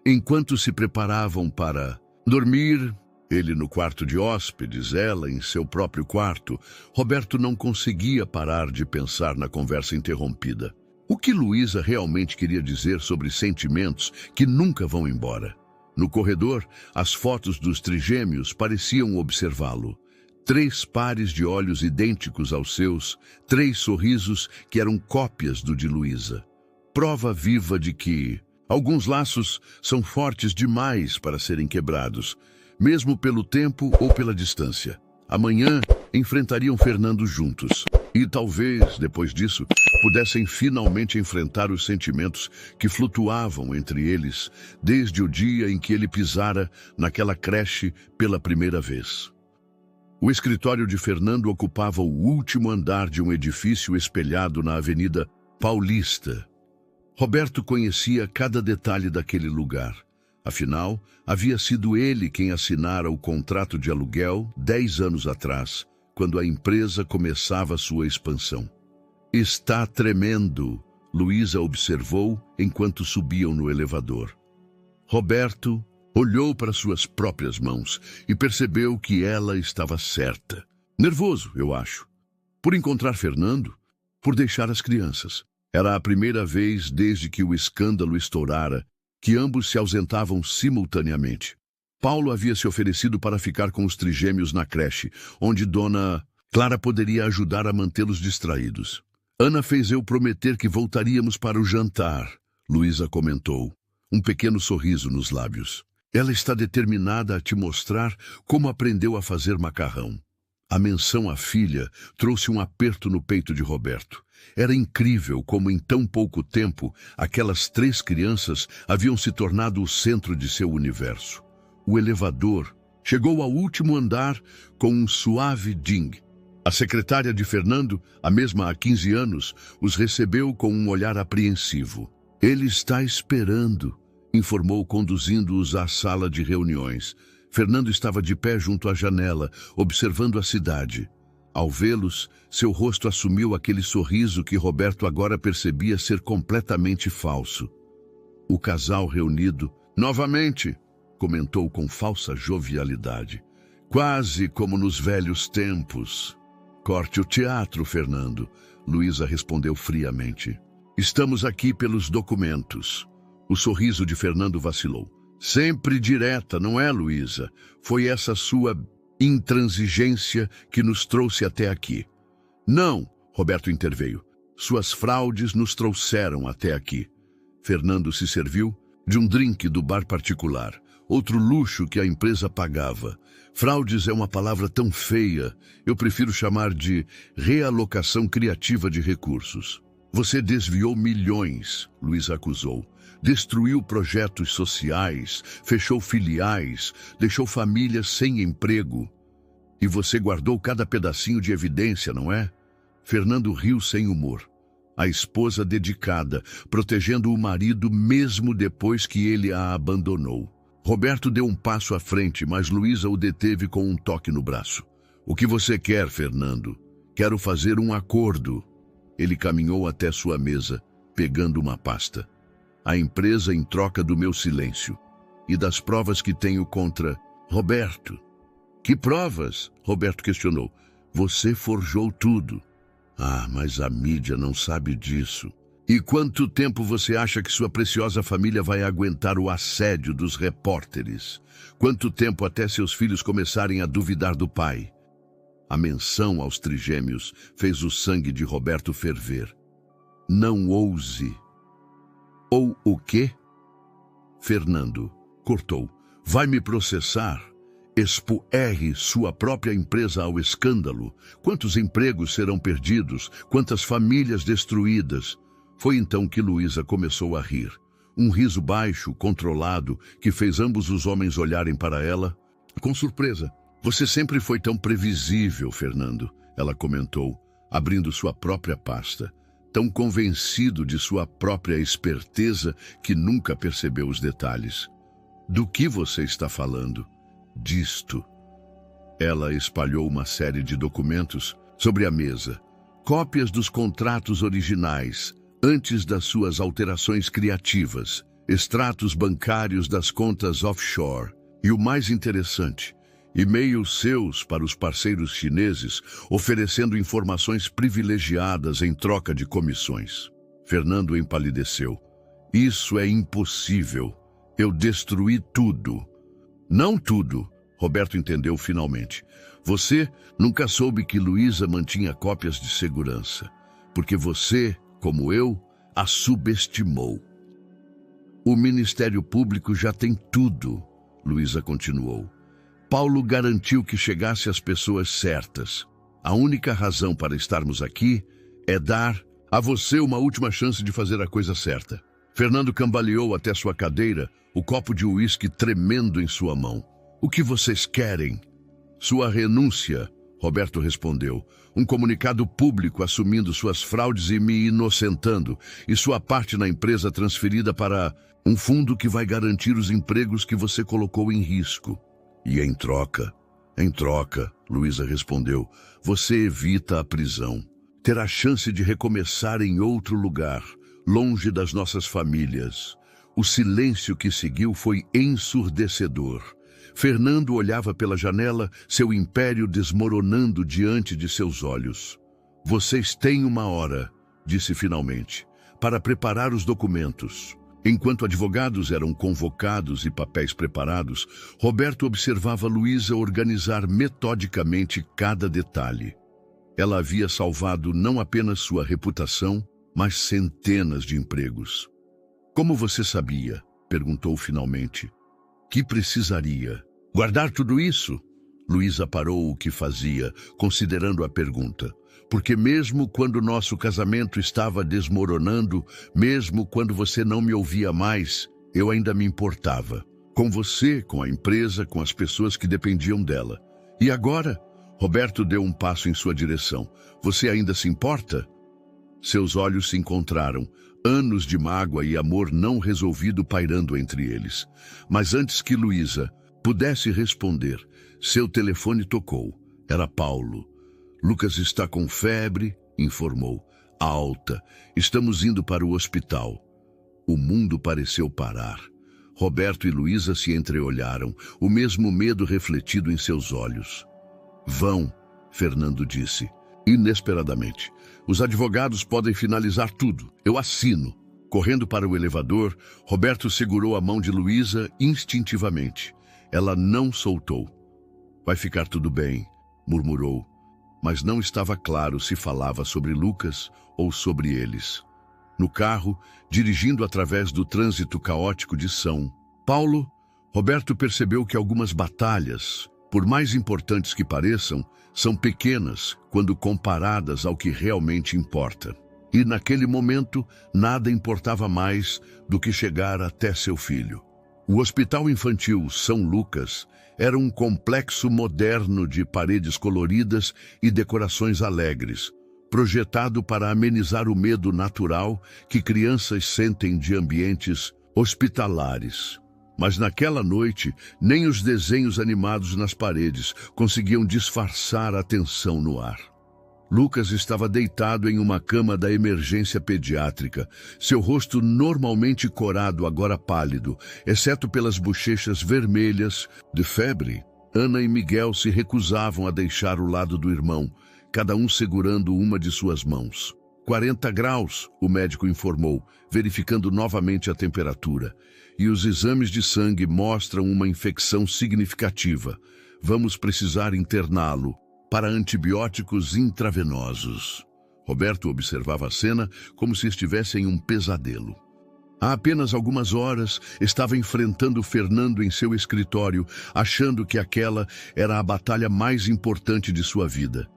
Enquanto se preparavam para dormir, ele no quarto de hóspedes, ela em seu próprio quarto, Roberto não conseguia parar de pensar na conversa interrompida. O que Luísa realmente queria dizer sobre sentimentos que nunca vão embora? No corredor, as fotos dos trigêmeos pareciam observá-lo. 3 pares de olhos idênticos aos seus, 3 sorrisos que eram cópias do de Luísa. Prova viva de que alguns laços são fortes demais para serem quebrados, mesmo pelo tempo ou pela distância. Amanhã enfrentariam Fernando juntos. E talvez, depois disso, pudessem finalmente enfrentar os sentimentos que flutuavam entre eles desde o dia em que ele pisara naquela creche pela primeira vez. O escritório de Fernando ocupava o último andar de um edifício espelhado na Avenida Paulista. Roberto conhecia cada detalhe daquele lugar. Afinal, havia sido ele quem assinara o contrato de aluguel 10 anos atrás, quando a empresa começava sua expansão. Está tremendo, Luísa observou enquanto subiam no elevador. Roberto olhou para suas próprias mãos e percebeu que ela estava certa. Nervoso, eu acho. Por encontrar Fernando, por deixar as crianças. Era a primeira vez desde que o escândalo estourara que ambos se ausentavam simultaneamente. Paulo havia se oferecido para ficar com os trigêmeos na creche, onde Dona Clara poderia ajudar a mantê-los distraídos. Ana fez eu prometer que voltaríamos para o jantar, Luísa comentou, um pequeno sorriso nos lábios. Ela está determinada a te mostrar como aprendeu a fazer macarrão. A menção à filha trouxe um aperto no peito de Roberto. Era incrível como em tão pouco tempo aquelas 3 crianças haviam se tornado o centro de seu universo. O elevador chegou ao último andar com um suave ding. A secretária de Fernando, a mesma há 15 anos, os recebeu com um olhar apreensivo. Ele está esperando, informou conduzindo-os à sala de reuniões. Fernando estava de pé junto à janela, observando a cidade. Ao vê-los, seu rosto assumiu aquele sorriso que Roberto agora percebia ser completamente falso. O casal reunido, novamente, comentou com falsa jovialidade. Quase como nos velhos tempos. Corte o teatro, Fernando, Luísa respondeu friamente. Estamos aqui pelos documentos. O sorriso de Fernando vacilou. Sempre direta, não é, Luísa? Foi essa sua intransigência que nos trouxe até aqui. Não, Roberto interveio. Suas fraudes nos trouxeram até aqui. Fernando se serviu de um drink do bar particular, outro luxo que a empresa pagava. Fraudes é uma palavra tão feia, eu prefiro chamar de realocação criativa de recursos. Você desviou milhões, Luísa acusou. Destruiu projetos sociais, fechou filiais, deixou famílias sem emprego. E você guardou cada pedacinho de evidência, não é? Fernando riu sem humor. A esposa dedicada, protegendo o marido mesmo depois que ele a abandonou. Roberto deu um passo à frente, mas Luísa o deteve com um toque no braço. O que você quer, Fernando? Quero fazer um acordo. Ele caminhou até sua mesa, pegando uma pasta. A empresa em troca do meu silêncio e das provas que tenho contra Roberto. Que provas? Roberto questionou. Você forjou tudo. Ah, mas a mídia não sabe disso. E quanto tempo você acha que sua preciosa família vai aguentar o assédio dos repórteres? Quanto tempo até seus filhos começarem a duvidar do pai? A menção aos trigêmeos fez o sangue de Roberto ferver. Não ouse. Ou o quê? Fernando cortou. Vai me processar? Expoerre sua própria empresa ao escândalo. Quantos empregos serão perdidos? Quantas famílias destruídas? Foi então que Luísa começou a rir. Um riso baixo, controlado, que fez ambos os homens olharem para ela com surpresa. Você sempre foi tão previsível, Fernando, ela comentou, abrindo sua própria pasta. Tão convencido de sua própria esperteza que nunca percebeu os detalhes. Do que você está falando? Disto. Ela espalhou uma série de documentos sobre a mesa. Cópias dos contratos originais, antes das suas alterações criativas, extratos bancários das contas offshore. E o mais interessante, e-mails seus para os parceiros chineses, oferecendo informações privilegiadas em troca de comissões. Fernando empalideceu. Isso é impossível. Eu destruí tudo. Não tudo, Roberto entendeu finalmente. Você nunca soube que Luísa mantinha cópias de segurança, porque você, como eu, a subestimou. O Ministério Público já tem tudo, Luísa continuou. Paulo garantiu que chegasse às pessoas certas. A única razão para estarmos aqui é dar a você uma última chance de fazer a coisa certa. Fernando cambaleou até sua cadeira, o copo de uísque tremendo em sua mão. O que vocês querem? Sua renúncia, Roberto respondeu. Um comunicado público assumindo suas fraudes e me inocentando, e sua parte na empresa transferida para um fundo que vai garantir os empregos que você colocou em risco. E em troca, Luísa respondeu, você evita a prisão. Terá chance de recomeçar em outro lugar, longe das nossas famílias. O silêncio que seguiu foi ensurdecedor. Fernando olhava pela janela, seu império desmoronando diante de seus olhos. Vocês têm uma hora, disse finalmente, para preparar os documentos. Enquanto advogados eram convocados e papéis preparados, Roberto observava Luísa organizar metodicamente cada detalhe. Ela havia salvado não apenas sua reputação, mas centenas de empregos. Como você sabia? Perguntou finalmente. Que precisaria? Guardar tudo isso? Luísa parou o que fazia, considerando a pergunta. Porque mesmo quando nosso casamento estava desmoronando, mesmo quando você não me ouvia mais, eu ainda me importava. Com você, com a empresa, com as pessoas que dependiam dela. E agora? Roberto deu um passo em sua direção. Você ainda se importa? Seus olhos se encontraram, anos de mágoa e amor não resolvido pairando entre eles. Mas antes que Luísa pudesse responder, seu telefone tocou. Era Paulo. Lucas está com febre, informou. Alta. Estamos indo para o hospital. O mundo pareceu parar. Roberto e Luísa se entreolharam, o mesmo medo refletido em seus olhos. Vão, Fernando disse, inesperadamente. Os advogados podem finalizar tudo. Eu assino. Correndo para o elevador, Roberto segurou a mão de Luísa instintivamente. Ela não soltou. Vai ficar tudo bem, murmurou, mas não estava claro se falava sobre Lucas ou sobre eles. No carro, dirigindo através do trânsito caótico de São Paulo, Roberto percebeu que algumas batalhas, por mais importantes que pareçam, são pequenas quando comparadas ao que realmente importa. E naquele momento, nada importava mais do que chegar até seu filho. O Hospital Infantil São Lucas era um complexo moderno de paredes coloridas e decorações alegres, projetado para amenizar o medo natural que crianças sentem de ambientes hospitalares. Mas naquela noite, nem os desenhos animados nas paredes conseguiam disfarçar a tensão no ar. Lucas estava deitado em uma cama da emergência pediátrica, seu rosto normalmente corado, agora pálido, exceto pelas bochechas vermelhas de febre. Ana e Miguel se recusavam a deixar o lado do irmão, cada um segurando uma de suas mãos. 40 graus, o médico informou, verificando novamente a temperatura. E os exames de sangue mostram uma infecção significativa. Vamos precisar interná-lo para antibióticos intravenosos. Roberto observava a cena como se estivesse em um pesadelo. Há apenas algumas horas, estava enfrentando Fernando em seu escritório, achando que aquela era a batalha mais importante de sua vida.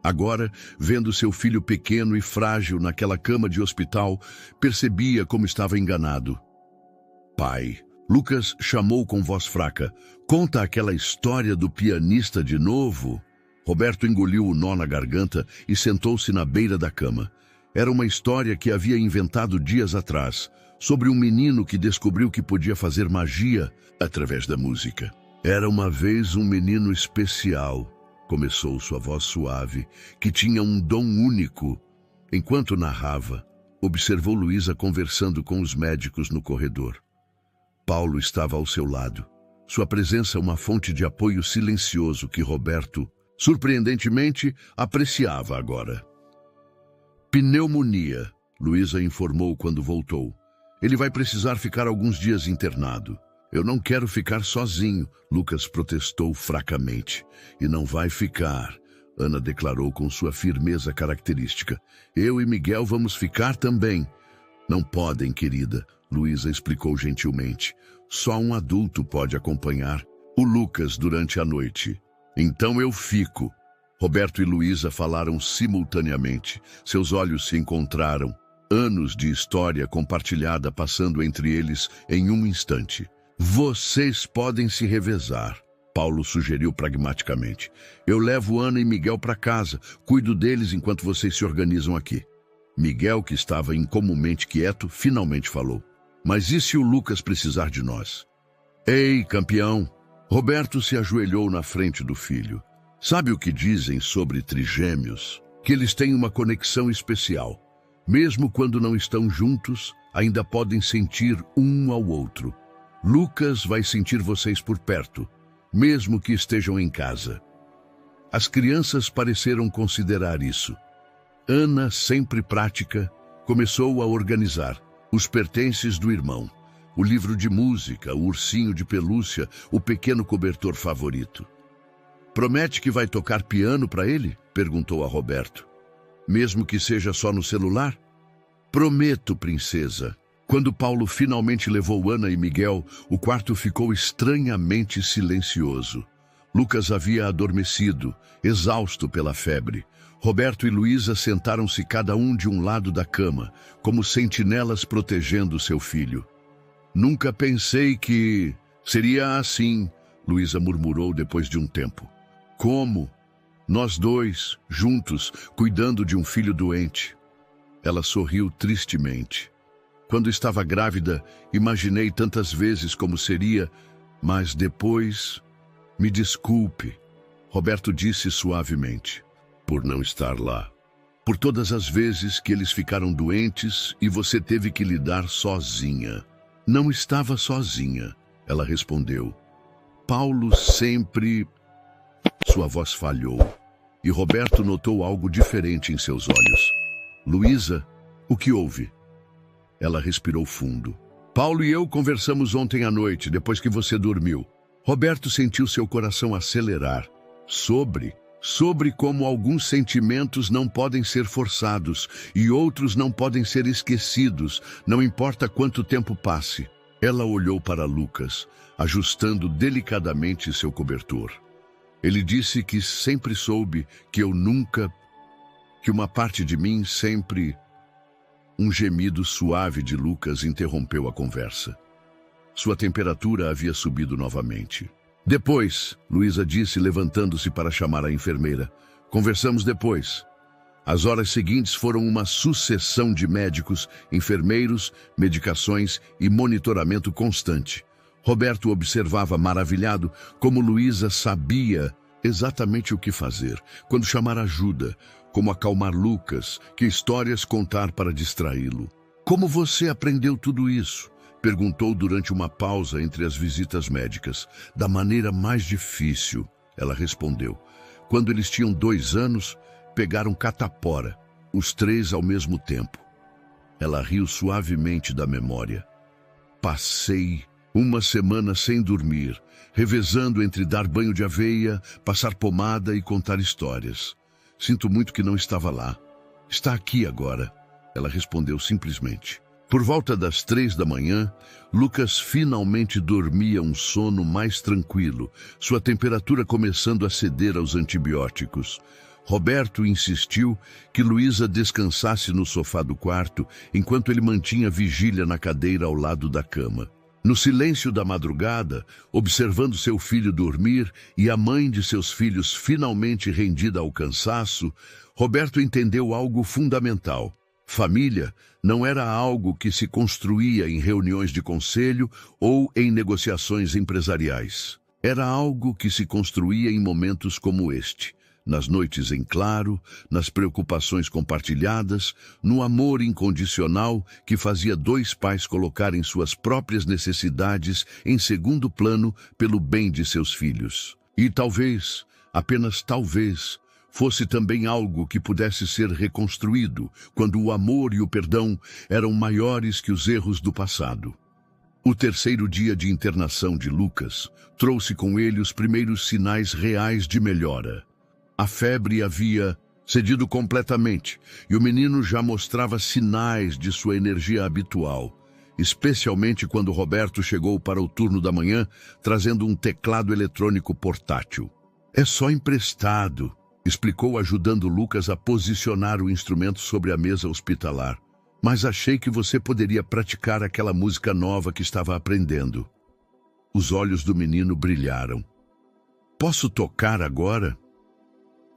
Agora, vendo seu filho pequeno e frágil naquela cama de hospital, percebia como estava enganado. Pai, Lucas chamou com voz fraca. Conta aquela história do pianista de novo? Roberto engoliu o nó na garganta e sentou-se na beira da cama. Era uma história que havia inventado dias atrás, sobre um menino que descobriu que podia fazer magia através da música. Era uma vez um menino especial, começou sua voz suave, que tinha um dom único. Enquanto narrava, observou Luísa conversando com os médicos no corredor. Paulo estava ao seu lado. Sua presença uma fonte de apoio silencioso que Roberto, surpreendentemente, apreciava agora. Pneumonia, Luísa informou quando voltou. Ele vai precisar ficar alguns dias internado. Eu não quero ficar sozinho, Lucas protestou fracamente. E não vai ficar, Ana declarou com sua firmeza característica. Eu e Miguel vamos ficar também. Não podem, querida, Luísa explicou gentilmente. Só um adulto pode acompanhar o Lucas durante a noite. Então eu fico. Roberto e Luísa falaram simultaneamente. Seus olhos se encontraram. Anos de história compartilhada passando entre eles em um instante. Vocês podem se revezar, Paulo sugeriu pragmaticamente. Eu levo Ana e Miguel para casa, cuido deles enquanto vocês se organizam aqui. Miguel, que estava incomumente quieto, finalmente falou. Mas e se o Lucas precisar de nós? Ei, campeão! Roberto se ajoelhou na frente do filho. Sabe o que dizem sobre trigêmeos? Que eles têm uma conexão especial. Mesmo quando não estão juntos, ainda podem sentir um ao outro. Lucas vai sentir vocês por perto, mesmo que estejam em casa. As crianças pareceram considerar isso. Ana, sempre prática, começou a organizar os pertences do irmão, o livro de música, o ursinho de pelúcia, o pequeno cobertor favorito. Promete que vai tocar piano para ele? Perguntou a Roberto. Mesmo que seja só no celular? Prometo, princesa. Quando Paulo finalmente levou Ana e Miguel, o quarto ficou estranhamente silencioso. Lucas havia adormecido, exausto pela febre. Roberto e Luísa sentaram-se cada um de um lado da cama, como sentinelas protegendo seu filho. Nunca pensei que seria assim, Luísa murmurou depois de um tempo. Como? Nós dois, juntos, cuidando de um filho doente. Ela sorriu tristemente. Quando estava grávida, imaginei tantas vezes como seria, mas depois... Me desculpe, Roberto disse suavemente, por não estar lá. Por todas as vezes que eles ficaram doentes e você teve que lidar sozinha. Não estava sozinha, ela respondeu. Paulo sempre... Sua voz falhou, e Roberto notou algo diferente em seus olhos. Luísa, o que houve? Ela respirou fundo. Paulo e eu conversamos ontem à noite, depois que você dormiu. Roberto sentiu seu coração acelerar. Sobre como alguns sentimentos não podem ser forçados e outros não podem ser esquecidos, não importa quanto tempo passe. Ela olhou para Lucas, ajustando delicadamente seu cobertor. Ele disse que sempre soube que que uma parte de mim sempre... Um gemido suave de Lucas interrompeu a conversa. Sua temperatura havia subido novamente. Depois, Luísa disse, levantando-se para chamar a enfermeira. Conversamos depois. As horas seguintes foram uma sucessão de médicos, enfermeiros, medicações e monitoramento constante. Roberto observava maravilhado como Luísa sabia exatamente o que fazer, quando chamar ajuda, como acalmar Lucas, que histórias contar para distraí-lo. Como você aprendeu tudo isso? Perguntou durante uma pausa entre as visitas médicas. Da maneira mais difícil, ela respondeu. Quando eles tinham 2 anos, pegaram catapora, os 3 ao mesmo tempo. Ela riu suavemente da memória. Passei uma semana sem dormir, revezando entre dar banho de aveia, passar pomada e contar histórias. Sinto muito que não estava lá. Está aqui agora, ela respondeu simplesmente. Por volta das 3 da manhã, Lucas finalmente dormia um sono mais tranquilo, sua temperatura começando a ceder aos antibióticos. Roberto insistiu que Luísa descansasse no sofá do quarto, enquanto ele mantinha vigília na cadeira ao lado da cama. No silêncio da madrugada, observando seu filho dormir e a mãe de seus filhos finalmente rendida ao cansaço, Roberto entendeu algo fundamental. Família não era algo que se construía em reuniões de conselho ou em negociações empresariais. Era algo que se construía em momentos como este. Nas noites em claro, nas preocupações compartilhadas, no amor incondicional que fazia 2 pais colocarem suas próprias necessidades em segundo plano pelo bem de seus filhos. E talvez, apenas talvez, fosse também algo que pudesse ser reconstruído quando o amor e o perdão eram maiores que os erros do passado. O 3º dia de internação de Lucas trouxe com ele os primeiros sinais reais de melhora. A febre havia cedido completamente e o menino já mostrava sinais de sua energia habitual, especialmente quando Roberto chegou para o turno da manhã trazendo um teclado eletrônico portátil. É só emprestado, explicou ajudando Lucas a posicionar o instrumento sobre a mesa hospitalar. Mas achei que você poderia praticar aquela música nova que estava aprendendo. Os olhos do menino brilharam. Posso tocar agora?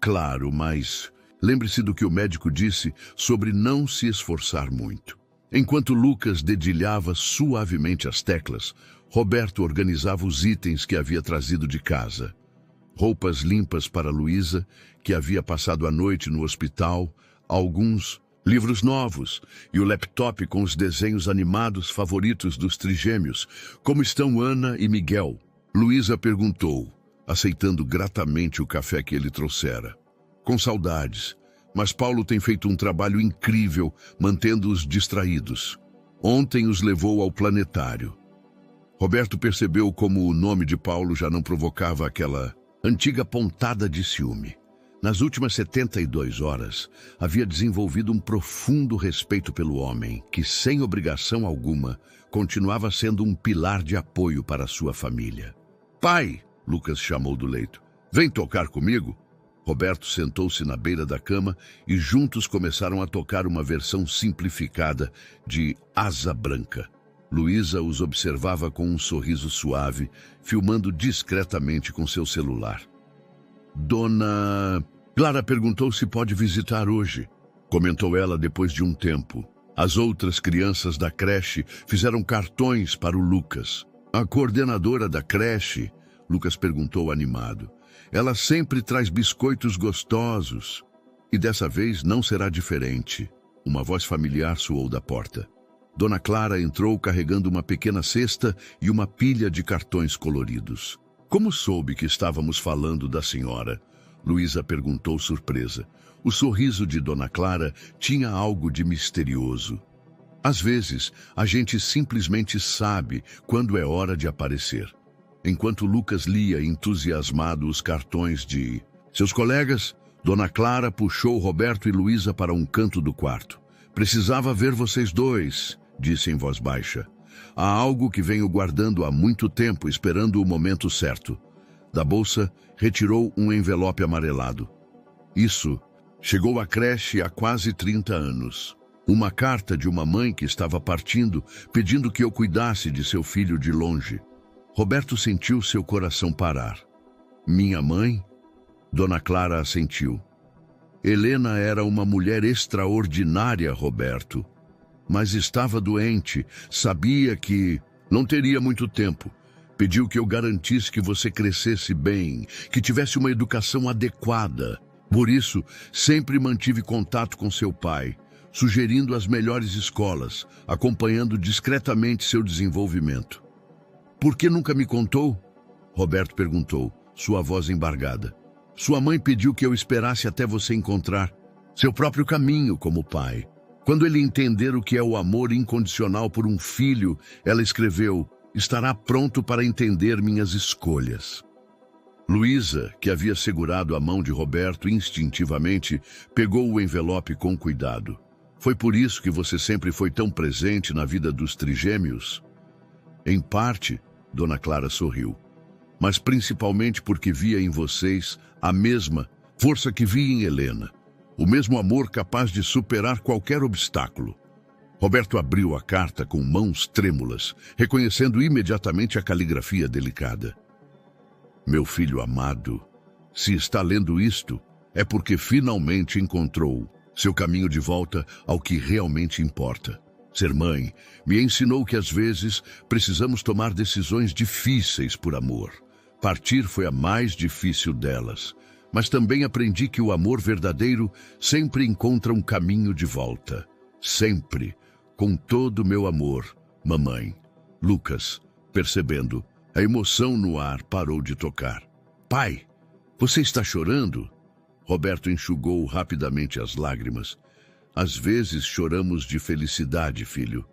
Claro, mas lembre-se do que o médico disse sobre não se esforçar muito. Enquanto Lucas dedilhava suavemente as teclas, Roberto organizava os itens que havia trazido de casa. Roupas limpas para Luísa, que havia passado a noite no hospital, alguns livros novos e o laptop com os desenhos animados favoritos dos trigêmeos. Como estão Ana e Miguel? Luísa perguntou, aceitando gratamente o café que ele trouxera. Com saudades, mas Paulo tem feito um trabalho incrível mantendo-os distraídos. Ontem os levou ao planetário. Roberto percebeu como o nome de Paulo já não provocava aquela antiga pontada de ciúme. Nas últimas 72 horas, havia desenvolvido um profundo respeito pelo homem, que, sem obrigação alguma, continuava sendo um pilar de apoio para sua família. Pai, Lucas chamou do leito, vem tocar comigo? Roberto sentou-se na beira da cama e juntos começaram a tocar uma versão simplificada de Asa Branca. Luísa os observava com um sorriso suave, filmando discretamente com seu celular. Dona Clara perguntou se pode visitar hoje, comentou ela depois de um tempo. As outras crianças da creche fizeram cartões para o Lucas. A coordenadora da creche, Lucas perguntou animado. Ela sempre traz biscoitos gostosos. E dessa vez não será diferente. Uma voz familiar soou da porta. Dona Clara entrou carregando uma pequena cesta e uma pilha de cartões coloridos. Como soube que estávamos falando da senhora? Luísa perguntou surpresa. O sorriso de Dona Clara tinha algo de misterioso. Às vezes, a gente simplesmente sabe quando é hora de aparecer. Enquanto Lucas lia entusiasmado os cartões de seus colegas, Dona Clara puxou Roberto e Luísa para um canto do quarto. Precisava ver vocês dois, disse em voz baixa. Há algo que venho guardando há muito tempo, esperando o momento certo. Da bolsa, retirou um envelope amarelado. Isso chegou à creche há quase 30 anos. Uma carta de uma mãe que estava partindo, pedindo que eu cuidasse de seu filho de longe. Roberto sentiu seu coração parar. Minha mãe? Dona Clara assentiu. Helena era uma mulher extraordinária, Roberto. Mas estava doente, sabia que não teria muito tempo. Pediu que eu garantisse que você crescesse bem, que tivesse uma educação adequada. Por isso, sempre mantive contato com seu pai, sugerindo as melhores escolas, acompanhando discretamente seu desenvolvimento. Por que nunca me contou? Roberto perguntou, sua voz embargada. Sua mãe pediu que eu esperasse até você encontrar seu próprio caminho como pai. Quando ele entender o que é o amor incondicional por um filho, ela escreveu, estará pronto para entender minhas escolhas. Luísa, que havia segurado a mão de Roberto instintivamente, pegou o envelope com cuidado. Foi por isso que você sempre foi tão presente na vida dos trigêmeos? Em parte, Dona Clara sorriu, mas principalmente porque via em vocês a mesma força que via em Helena. O mesmo amor capaz de superar qualquer obstáculo. Roberto abriu a carta com mãos trêmulas, reconhecendo imediatamente a caligrafia delicada. Meu filho amado, se está lendo isto, é porque finalmente encontrou seu caminho de volta ao que realmente importa. Ser mãe me ensinou que às vezes precisamos tomar decisões difíceis por amor. Partir foi a mais difícil delas. Mas também aprendi que o amor verdadeiro sempre encontra um caminho de volta. Sempre, com todo o meu amor, mamãe. Lucas, percebendo, a emoção no ar parou de tocar. Pai, você está chorando? Roberto enxugou rapidamente as lágrimas. Às vezes choramos de felicidade, filho.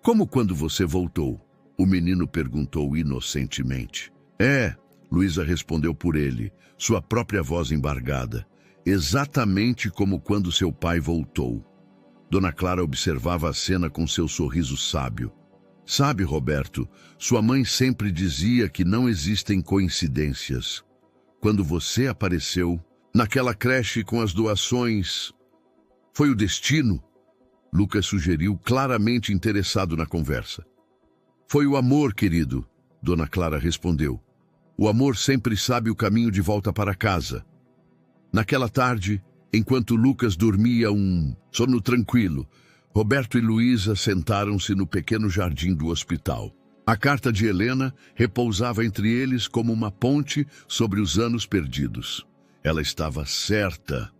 Como quando você voltou? O menino perguntou inocentemente. Luísa respondeu por ele, sua própria voz embargada. Exatamente como quando seu pai voltou. Dona Clara observava a cena com seu sorriso sábio. Sabe, Roberto, sua mãe sempre dizia que não existem coincidências. Quando você apareceu, naquela creche com as doações, foi o destino? Lucas sugeriu, claramente interessado na conversa. Foi o amor, querido, Dona Clara respondeu. O amor sempre sabe o caminho de volta para casa. Naquela tarde, enquanto Lucas dormia um sono tranquilo, Roberto e Luísa sentaram-se no pequeno jardim do hospital. A carta de Helena repousava entre eles como uma ponte sobre os anos perdidos. Ela estava certa,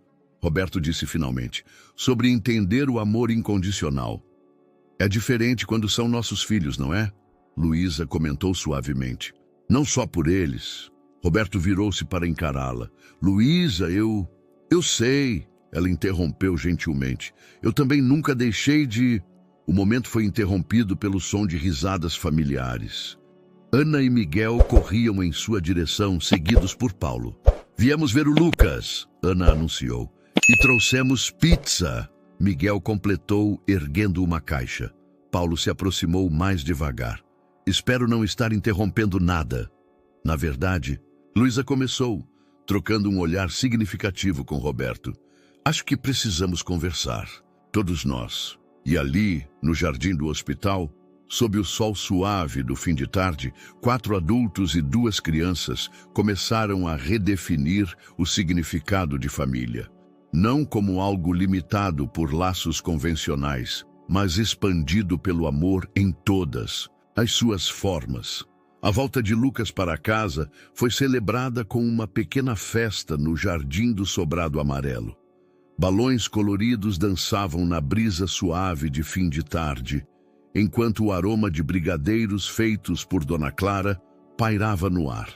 Roberto disse finalmente, sobre entender o amor incondicional. É diferente quando são nossos filhos, não é? Luísa comentou suavemente. Não só por eles. Roberto virou-se para encará-la. Luísa, eu sei, ela interrompeu gentilmente. Eu também nunca deixei de... O momento foi interrompido pelo som de risadas familiares. Ana e Miguel corriam em sua direção, seguidos por Paulo. Viemos ver o Lucas, Ana anunciou. E trouxemos pizza, Miguel completou, erguendo uma caixa. Paulo se aproximou mais devagar. Espero não estar interrompendo nada. Na verdade, Luísa começou, trocando um olhar significativo com Roberto. Acho que precisamos conversar, todos nós. E ali, no jardim do hospital, sob o sol suave do fim de tarde, 4 adultos e 2 crianças começaram a redefinir o significado de família. Não como algo limitado por laços convencionais, mas expandido pelo amor em todas as suas formas. A volta de Lucas para casa foi celebrada com uma pequena festa no jardim do sobrado amarelo. Balões coloridos dançavam na brisa suave de fim de tarde, enquanto o aroma de brigadeiros feitos por Dona Clara pairava no ar.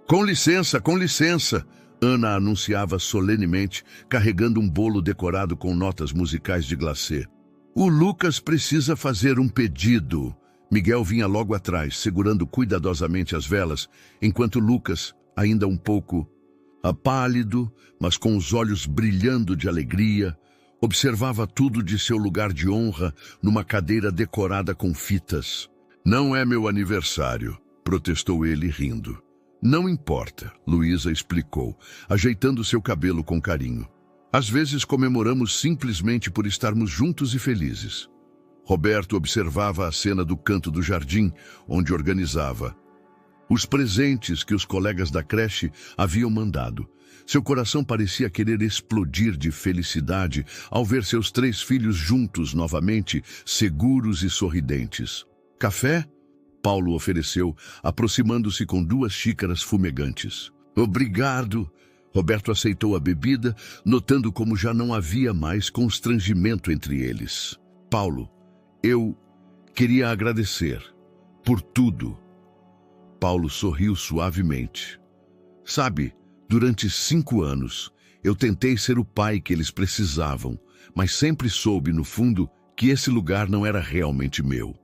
Com licença, Ana anunciava solenemente, carregando um bolo decorado com notas musicais de glacê. O Lucas precisa fazer um pedido. Miguel vinha logo atrás, segurando cuidadosamente as velas, enquanto Lucas, ainda um pouco pálido, mas com os olhos brilhando de alegria, observava tudo de seu lugar de honra numa cadeira decorada com fitas. Não é meu aniversário, protestou ele rindo. Não importa, Luísa explicou, ajeitando seu cabelo com carinho. Às vezes comemoramos simplesmente por estarmos juntos e felizes. Roberto observava a cena do canto do jardim, onde organizava os presentes que os colegas da creche haviam mandado. Seu coração parecia querer explodir de felicidade ao ver seus 3 filhos juntos novamente, seguros e sorridentes. Café? Paulo ofereceu, aproximando-se com 2 xícaras fumegantes. Obrigado. Roberto aceitou a bebida, notando como já não havia mais constrangimento entre eles. Paulo, eu queria agradecer por tudo. Paulo sorriu suavemente. Sabe, durante 5 anos, eu tentei ser o pai que eles precisavam, mas sempre soube, no fundo, que esse lugar não era realmente meu.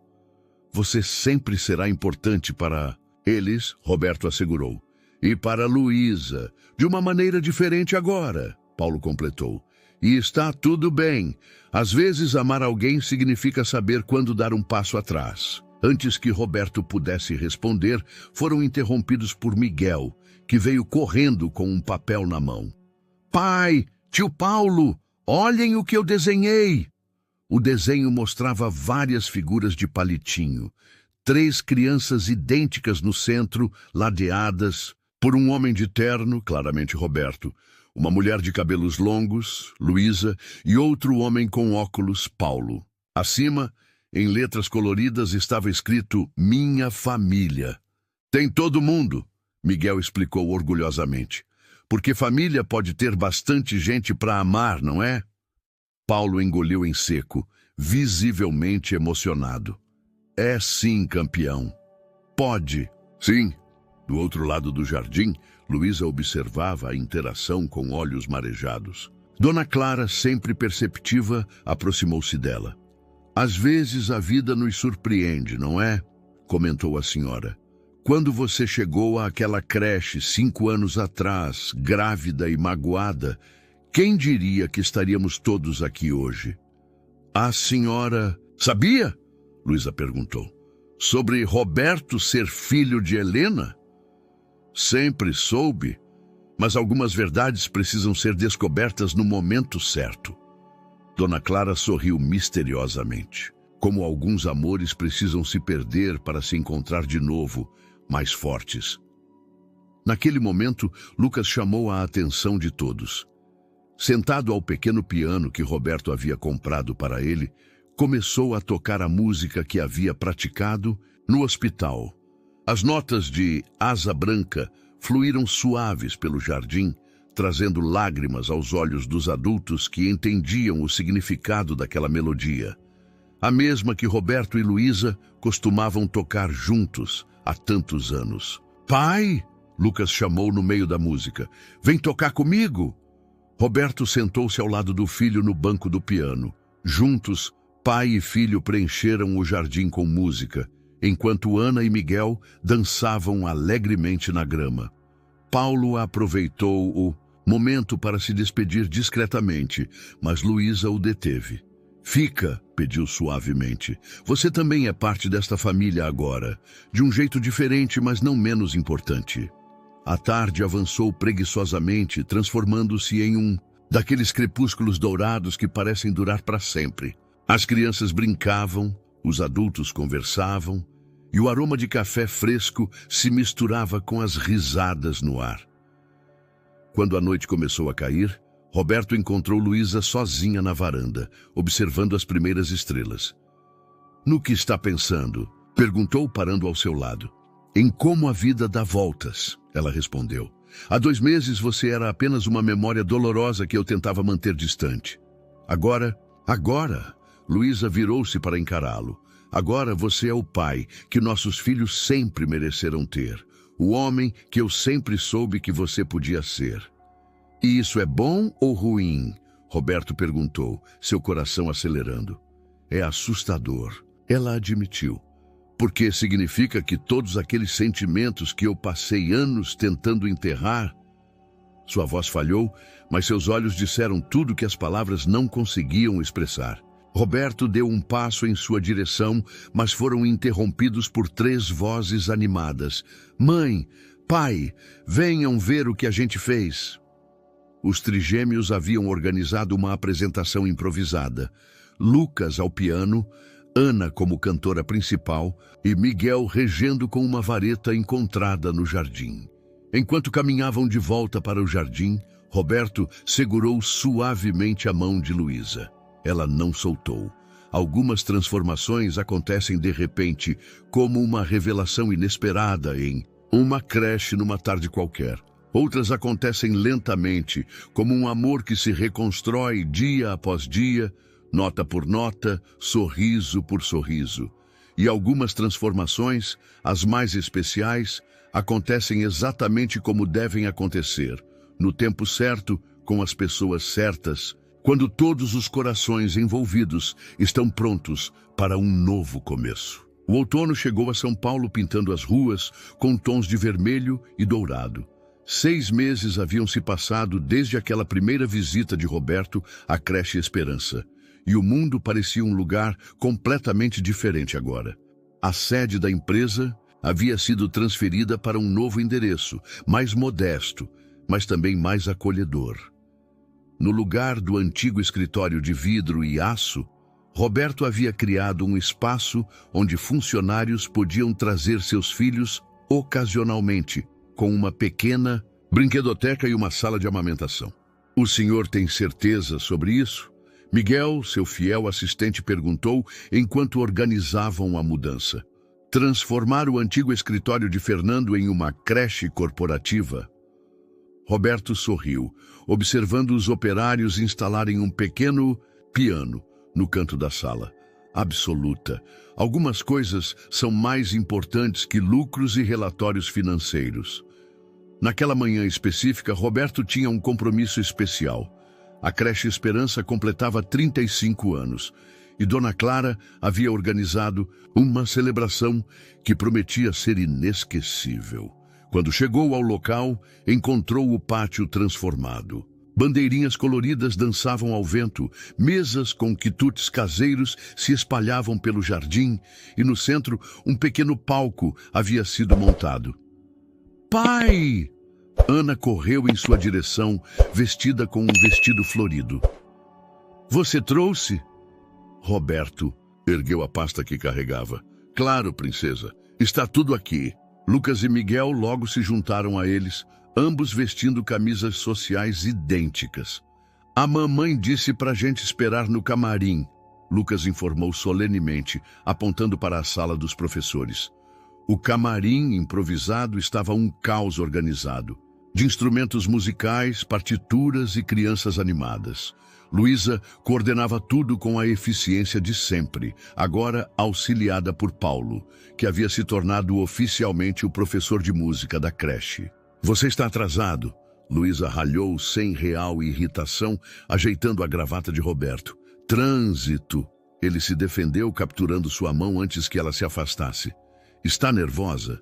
Você sempre será importante para eles, Roberto assegurou. E para Luísa, de uma maneira diferente agora, Paulo completou. E está tudo bem. Às vezes amar alguém significa saber quando dar um passo atrás. Antes que Roberto pudesse responder, foram interrompidos por Miguel, que veio correndo com um papel na mão. Pai, tio Paulo, olhem o que eu desenhei! O desenho mostrava várias figuras de palitinho. 3 crianças idênticas no centro, ladeadas por um homem de terno, claramente Roberto, uma mulher de cabelos longos, Luísa, e outro homem com óculos, Paulo. Acima, em letras coloridas, estava escrito Minha Família. Tem todo mundo, Miguel explicou orgulhosamente. Porque família pode ter bastante gente para amar, não é? Paulo engoliu em seco, visivelmente emocionado. É sim, campeão. Pode. Sim. Do outro lado do jardim, Luísa observava a interação com olhos marejados. Dona Clara, sempre perceptiva, aproximou-se dela. Às vezes a vida nos surpreende, não é? Comentou a senhora. Quando você chegou àquela creche 5 anos atrás, grávida e magoada, quem diria que estaríamos todos aqui hoje? A senhora sabia? Luísa perguntou. Sobre Roberto ser filho de Helena? Sempre soube, mas algumas verdades precisam ser descobertas no momento certo. Dona Clara sorriu misteriosamente. Como alguns amores precisam se perder para se encontrar de novo, mais fortes. Naquele momento, Lucas chamou a atenção de todos. Sentado ao pequeno piano que Roberto havia comprado para ele, começou a tocar a música que havia praticado no hospital. As notas de Asa Branca fluíram suaves pelo jardim, trazendo lágrimas aos olhos dos adultos que entendiam o significado daquela melodia. A mesma que Roberto e Luísa costumavam tocar juntos há tantos anos. Pai, Lucas chamou no meio da música. Vem tocar comigo? Roberto sentou-se ao lado do filho no banco do piano. Juntos, pai e filho preencheram o jardim com música, enquanto Ana e Miguel dançavam alegremente na grama. Paulo aproveitou o momento para se despedir discretamente, mas Luísa o deteve. Fica, pediu suavemente. Você também é parte desta família agora, de um jeito diferente, mas não menos importante. A tarde avançou preguiçosamente, transformando-se em um daqueles crepúsculos dourados que parecem durar para sempre. As crianças brincavam, os adultos conversavam, e o aroma de café fresco se misturava com as risadas no ar. Quando a noite começou a cair, Roberto encontrou Luísa sozinha na varanda, observando as primeiras estrelas. No que está pensando? Perguntou, parando ao seu lado. Em como a vida dá voltas, ela respondeu. Há 2 meses você era apenas uma memória dolorosa que eu tentava manter distante. Agora, Luísa virou-se para encará-lo. Agora você é o pai que nossos filhos sempre mereceram ter. O homem que eu sempre soube que você podia ser. E isso é bom ou ruim? Roberto perguntou, seu coração acelerando. É assustador, ela admitiu. Porque significa que todos aqueles sentimentos que eu passei anos tentando enterrar... Sua voz falhou, mas seus olhos disseram tudo que as palavras não conseguiam expressar. Roberto deu um passo em sua direção, mas foram interrompidos por 3 vozes animadas. Mãe, pai, venham ver o que a gente fez. Os trigêmeos haviam organizado uma apresentação improvisada. Lucas ao piano, Ana como cantora principal e Miguel regendo com uma vareta encontrada no jardim. Enquanto caminhavam de volta para o jardim, Roberto segurou suavemente a mão de Luísa. Ela não soltou. Algumas transformações acontecem de repente, como uma revelação inesperada em uma creche numa tarde qualquer. Outras acontecem lentamente, como um amor que se reconstrói dia após dia, nota por nota, sorriso por sorriso. E algumas transformações, as mais especiais, acontecem exatamente como devem acontecer, no tempo certo, com as pessoas certas, quando todos os corações envolvidos estão prontos para um novo começo. O outono chegou a São Paulo pintando as ruas com tons de vermelho e dourado. 6 meses haviam se passado desde aquela primeira visita de Roberto à creche Esperança, e o mundo parecia um lugar completamente diferente agora. A sede da empresa havia sido transferida para um novo endereço, mais modesto, mas também mais acolhedor. No lugar do antigo escritório de vidro e aço, Roberto havia criado um espaço onde funcionários podiam trazer seus filhos ocasionalmente, com uma pequena brinquedoteca e uma sala de amamentação. O senhor tem certeza sobre isso? Miguel, seu fiel assistente, perguntou enquanto organizavam a mudança. Transformar o antigo escritório de Fernando em uma creche corporativa? Roberto sorriu, observando os operários instalarem um pequeno piano no canto da sala. Absoluta. Algumas coisas são mais importantes que lucros e relatórios financeiros. Naquela manhã específica, Roberto tinha um compromisso especial. A creche Esperança completava 35 anos e Dona Clara havia organizado uma celebração que prometia ser inesquecível. Quando chegou ao local, encontrou o pátio transformado. Bandeirinhas coloridas dançavam ao vento, mesas com quitutes caseiros se espalhavam pelo jardim e no centro um pequeno palco havia sido montado. Pai! Ana correu em sua direção, vestida com um vestido florido. Você trouxe? Roberto ergueu a pasta que carregava. Claro, princesa. Está tudo aqui. Lucas e Miguel logo se juntaram a eles, ambos vestindo camisas sociais idênticas. A mamãe disse pra gente esperar no camarim, Lucas informou solenemente, apontando para a sala dos professores. O camarim improvisado estava um caos organizado, de instrumentos musicais, partituras e crianças animadas. Luísa coordenava tudo com a eficiência de sempre, agora auxiliada por Paulo, que havia se tornado oficialmente o professor de música da creche. Você está atrasado, Luísa ralhou sem real irritação, ajeitando a gravata de Roberto. Trânsito. Ele se defendeu, capturando sua mão antes que ela se afastasse. Está nervosa?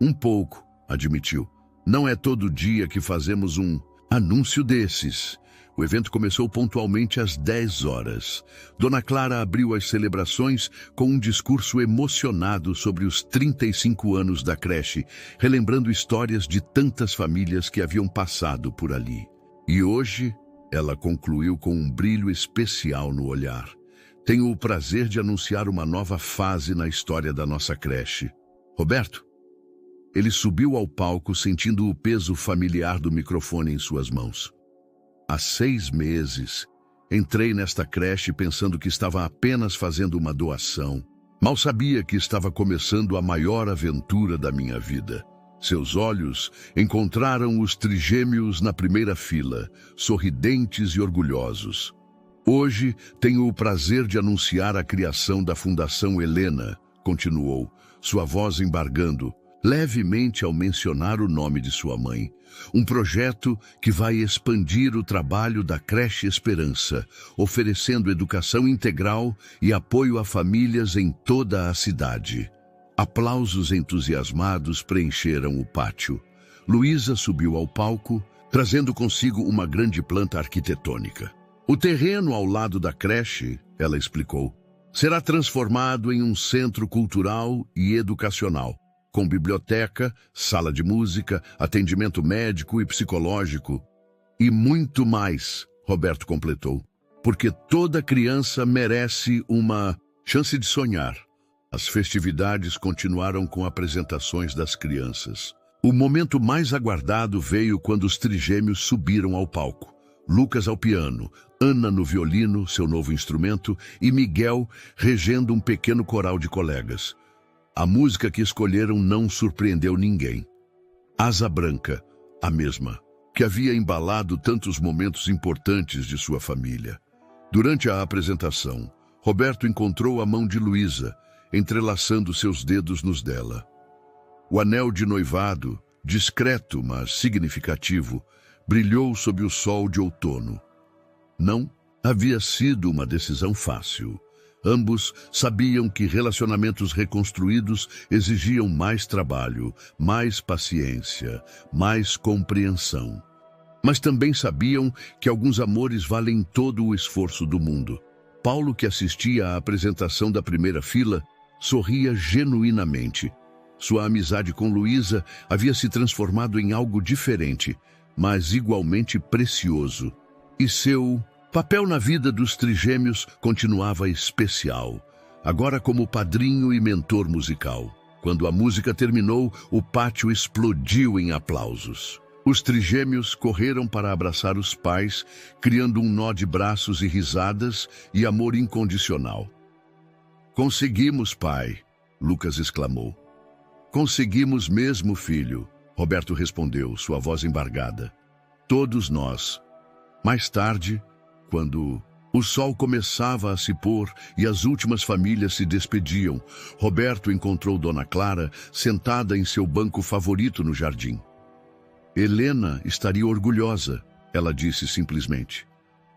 Um pouco, admitiu. Não é todo dia que fazemos um anúncio desses. O evento começou pontualmente às 10 horas. Dona Clara abriu as celebrações com um discurso emocionado sobre os 35 anos da creche, relembrando histórias de tantas famílias que haviam passado por ali. E hoje, ela concluiu com um brilho especial no olhar. Tenho o prazer de anunciar uma nova fase na história da nossa creche. Roberto? Ele subiu ao palco sentindo o peso familiar do microfone em suas mãos. Há 6 meses, entrei nesta creche pensando que estava apenas fazendo uma doação. Mal sabia que estava começando a maior aventura da minha vida. Seus olhos encontraram os trigêmeos na primeira fila, sorridentes e orgulhosos. Hoje tenho o prazer de anunciar a criação da Fundação Helena, continuou, sua voz embargando, levemente ao mencionar o nome de sua mãe. Um projeto que vai expandir o trabalho da Creche Esperança, oferecendo educação integral e apoio a famílias em toda a cidade. Aplausos entusiasmados preencheram o pátio. Luísa subiu ao palco, trazendo consigo uma grande planta arquitetônica. O terreno ao lado da creche, ela explicou, será transformado em um centro cultural e educacional, com biblioteca, sala de música, atendimento médico e psicológico. E muito mais, Roberto completou, porque toda criança merece uma chance de sonhar. As festividades continuaram com apresentações das crianças. O momento mais aguardado veio quando os trigêmeos subiram ao palco. Lucas ao piano, Ana no violino, seu novo instrumento, e Miguel regendo um pequeno coral de colegas. A música que escolheram não surpreendeu ninguém. Asa Branca, a mesma, que havia embalado tantos momentos importantes de sua família. Durante a apresentação, Roberto encontrou a mão de Luísa, entrelaçando seus dedos nos dela. O anel de noivado, discreto mas significativo, brilhou sob o sol de outono. Não havia sido uma decisão fácil. Ambos sabiam que relacionamentos reconstruídos exigiam mais trabalho, mais paciência, mais compreensão. Mas também sabiam que alguns amores valem todo o esforço do mundo. Paulo, que assistia à apresentação da primeira fila, sorria genuinamente. Sua amizade com Luísa havia se transformado em algo diferente, mas igualmente precioso. E seu papel na vida dos trigêmeos continuava especial, agora como padrinho e mentor musical. Quando a música terminou, o pátio explodiu em aplausos. Os trigêmeos correram para abraçar os pais, criando um nó de braços e risadas e amor incondicional. "Conseguimos, pai!" Lucas exclamou. "Conseguimos mesmo, filho!" Roberto respondeu, sua voz embargada. "Todos nós." Mais tarde, quando o sol começava a se pôr e as últimas famílias se despediam, Roberto encontrou Dona Clara sentada em seu banco favorito no jardim. "Helena estaria orgulhosa", ela disse simplesmente.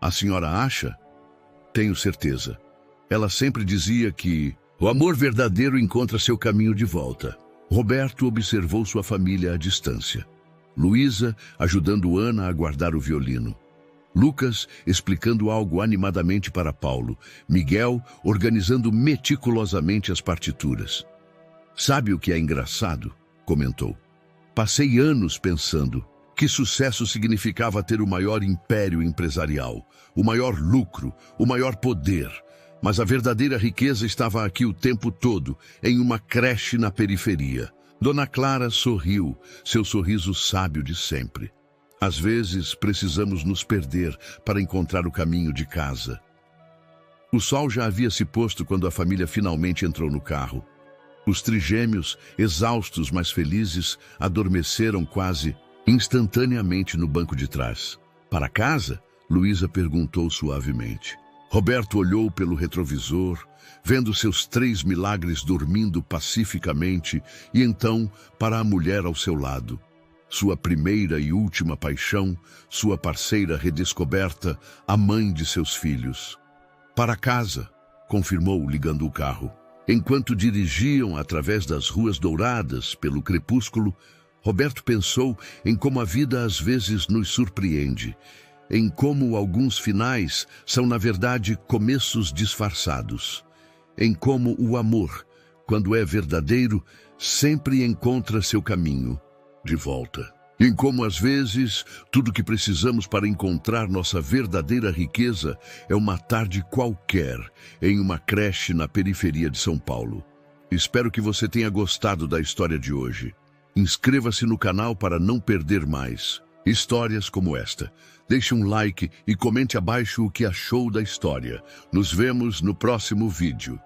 "A senhora acha?" "Tenho certeza. Ela sempre dizia que o amor verdadeiro encontra seu caminho de volta." Roberto observou sua família à distância. Luísa ajudando Ana a guardar o violino. Lucas explicando algo animadamente para Paulo. Miguel organizando meticulosamente as partituras. "Sabe o que é engraçado?" comentou. "Passei anos pensando que sucesso significava ter o maior império empresarial, o maior lucro, o maior poder. Mas a verdadeira riqueza estava aqui o tempo todo, em uma creche na periferia." Dona Clara sorriu, seu sorriso sábio de sempre. "Às vezes precisamos nos perder para encontrar o caminho de casa." O sol já havia se posto quando a família finalmente entrou no carro. Os trigêmeos, exaustos mas felizes, adormeceram quase instantaneamente no banco de trás. "Para casa?" Luísa perguntou suavemente. Roberto olhou pelo retrovisor, vendo seus 3 milagres dormindo pacificamente, e então para a mulher ao seu lado. Sua primeira e última paixão, sua parceira redescoberta, a mãe de seus filhos. "Para casa", confirmou, ligando o carro. Enquanto dirigiam através das ruas douradas pelo crepúsculo, Roberto pensou em como a vida às vezes nos surpreende, em como alguns finais são, na verdade, começos disfarçados, em como o amor, quando é verdadeiro, sempre encontra seu caminho de volta. Em como, às vezes, tudo que precisamos para encontrar nossa verdadeira riqueza é uma tarde qualquer em uma creche na periferia de São Paulo. Espero que você tenha gostado da história de hoje. Inscreva-se no canal para não perder mais histórias como esta. Deixe um like e comente abaixo o que achou da história. Nos vemos no próximo vídeo.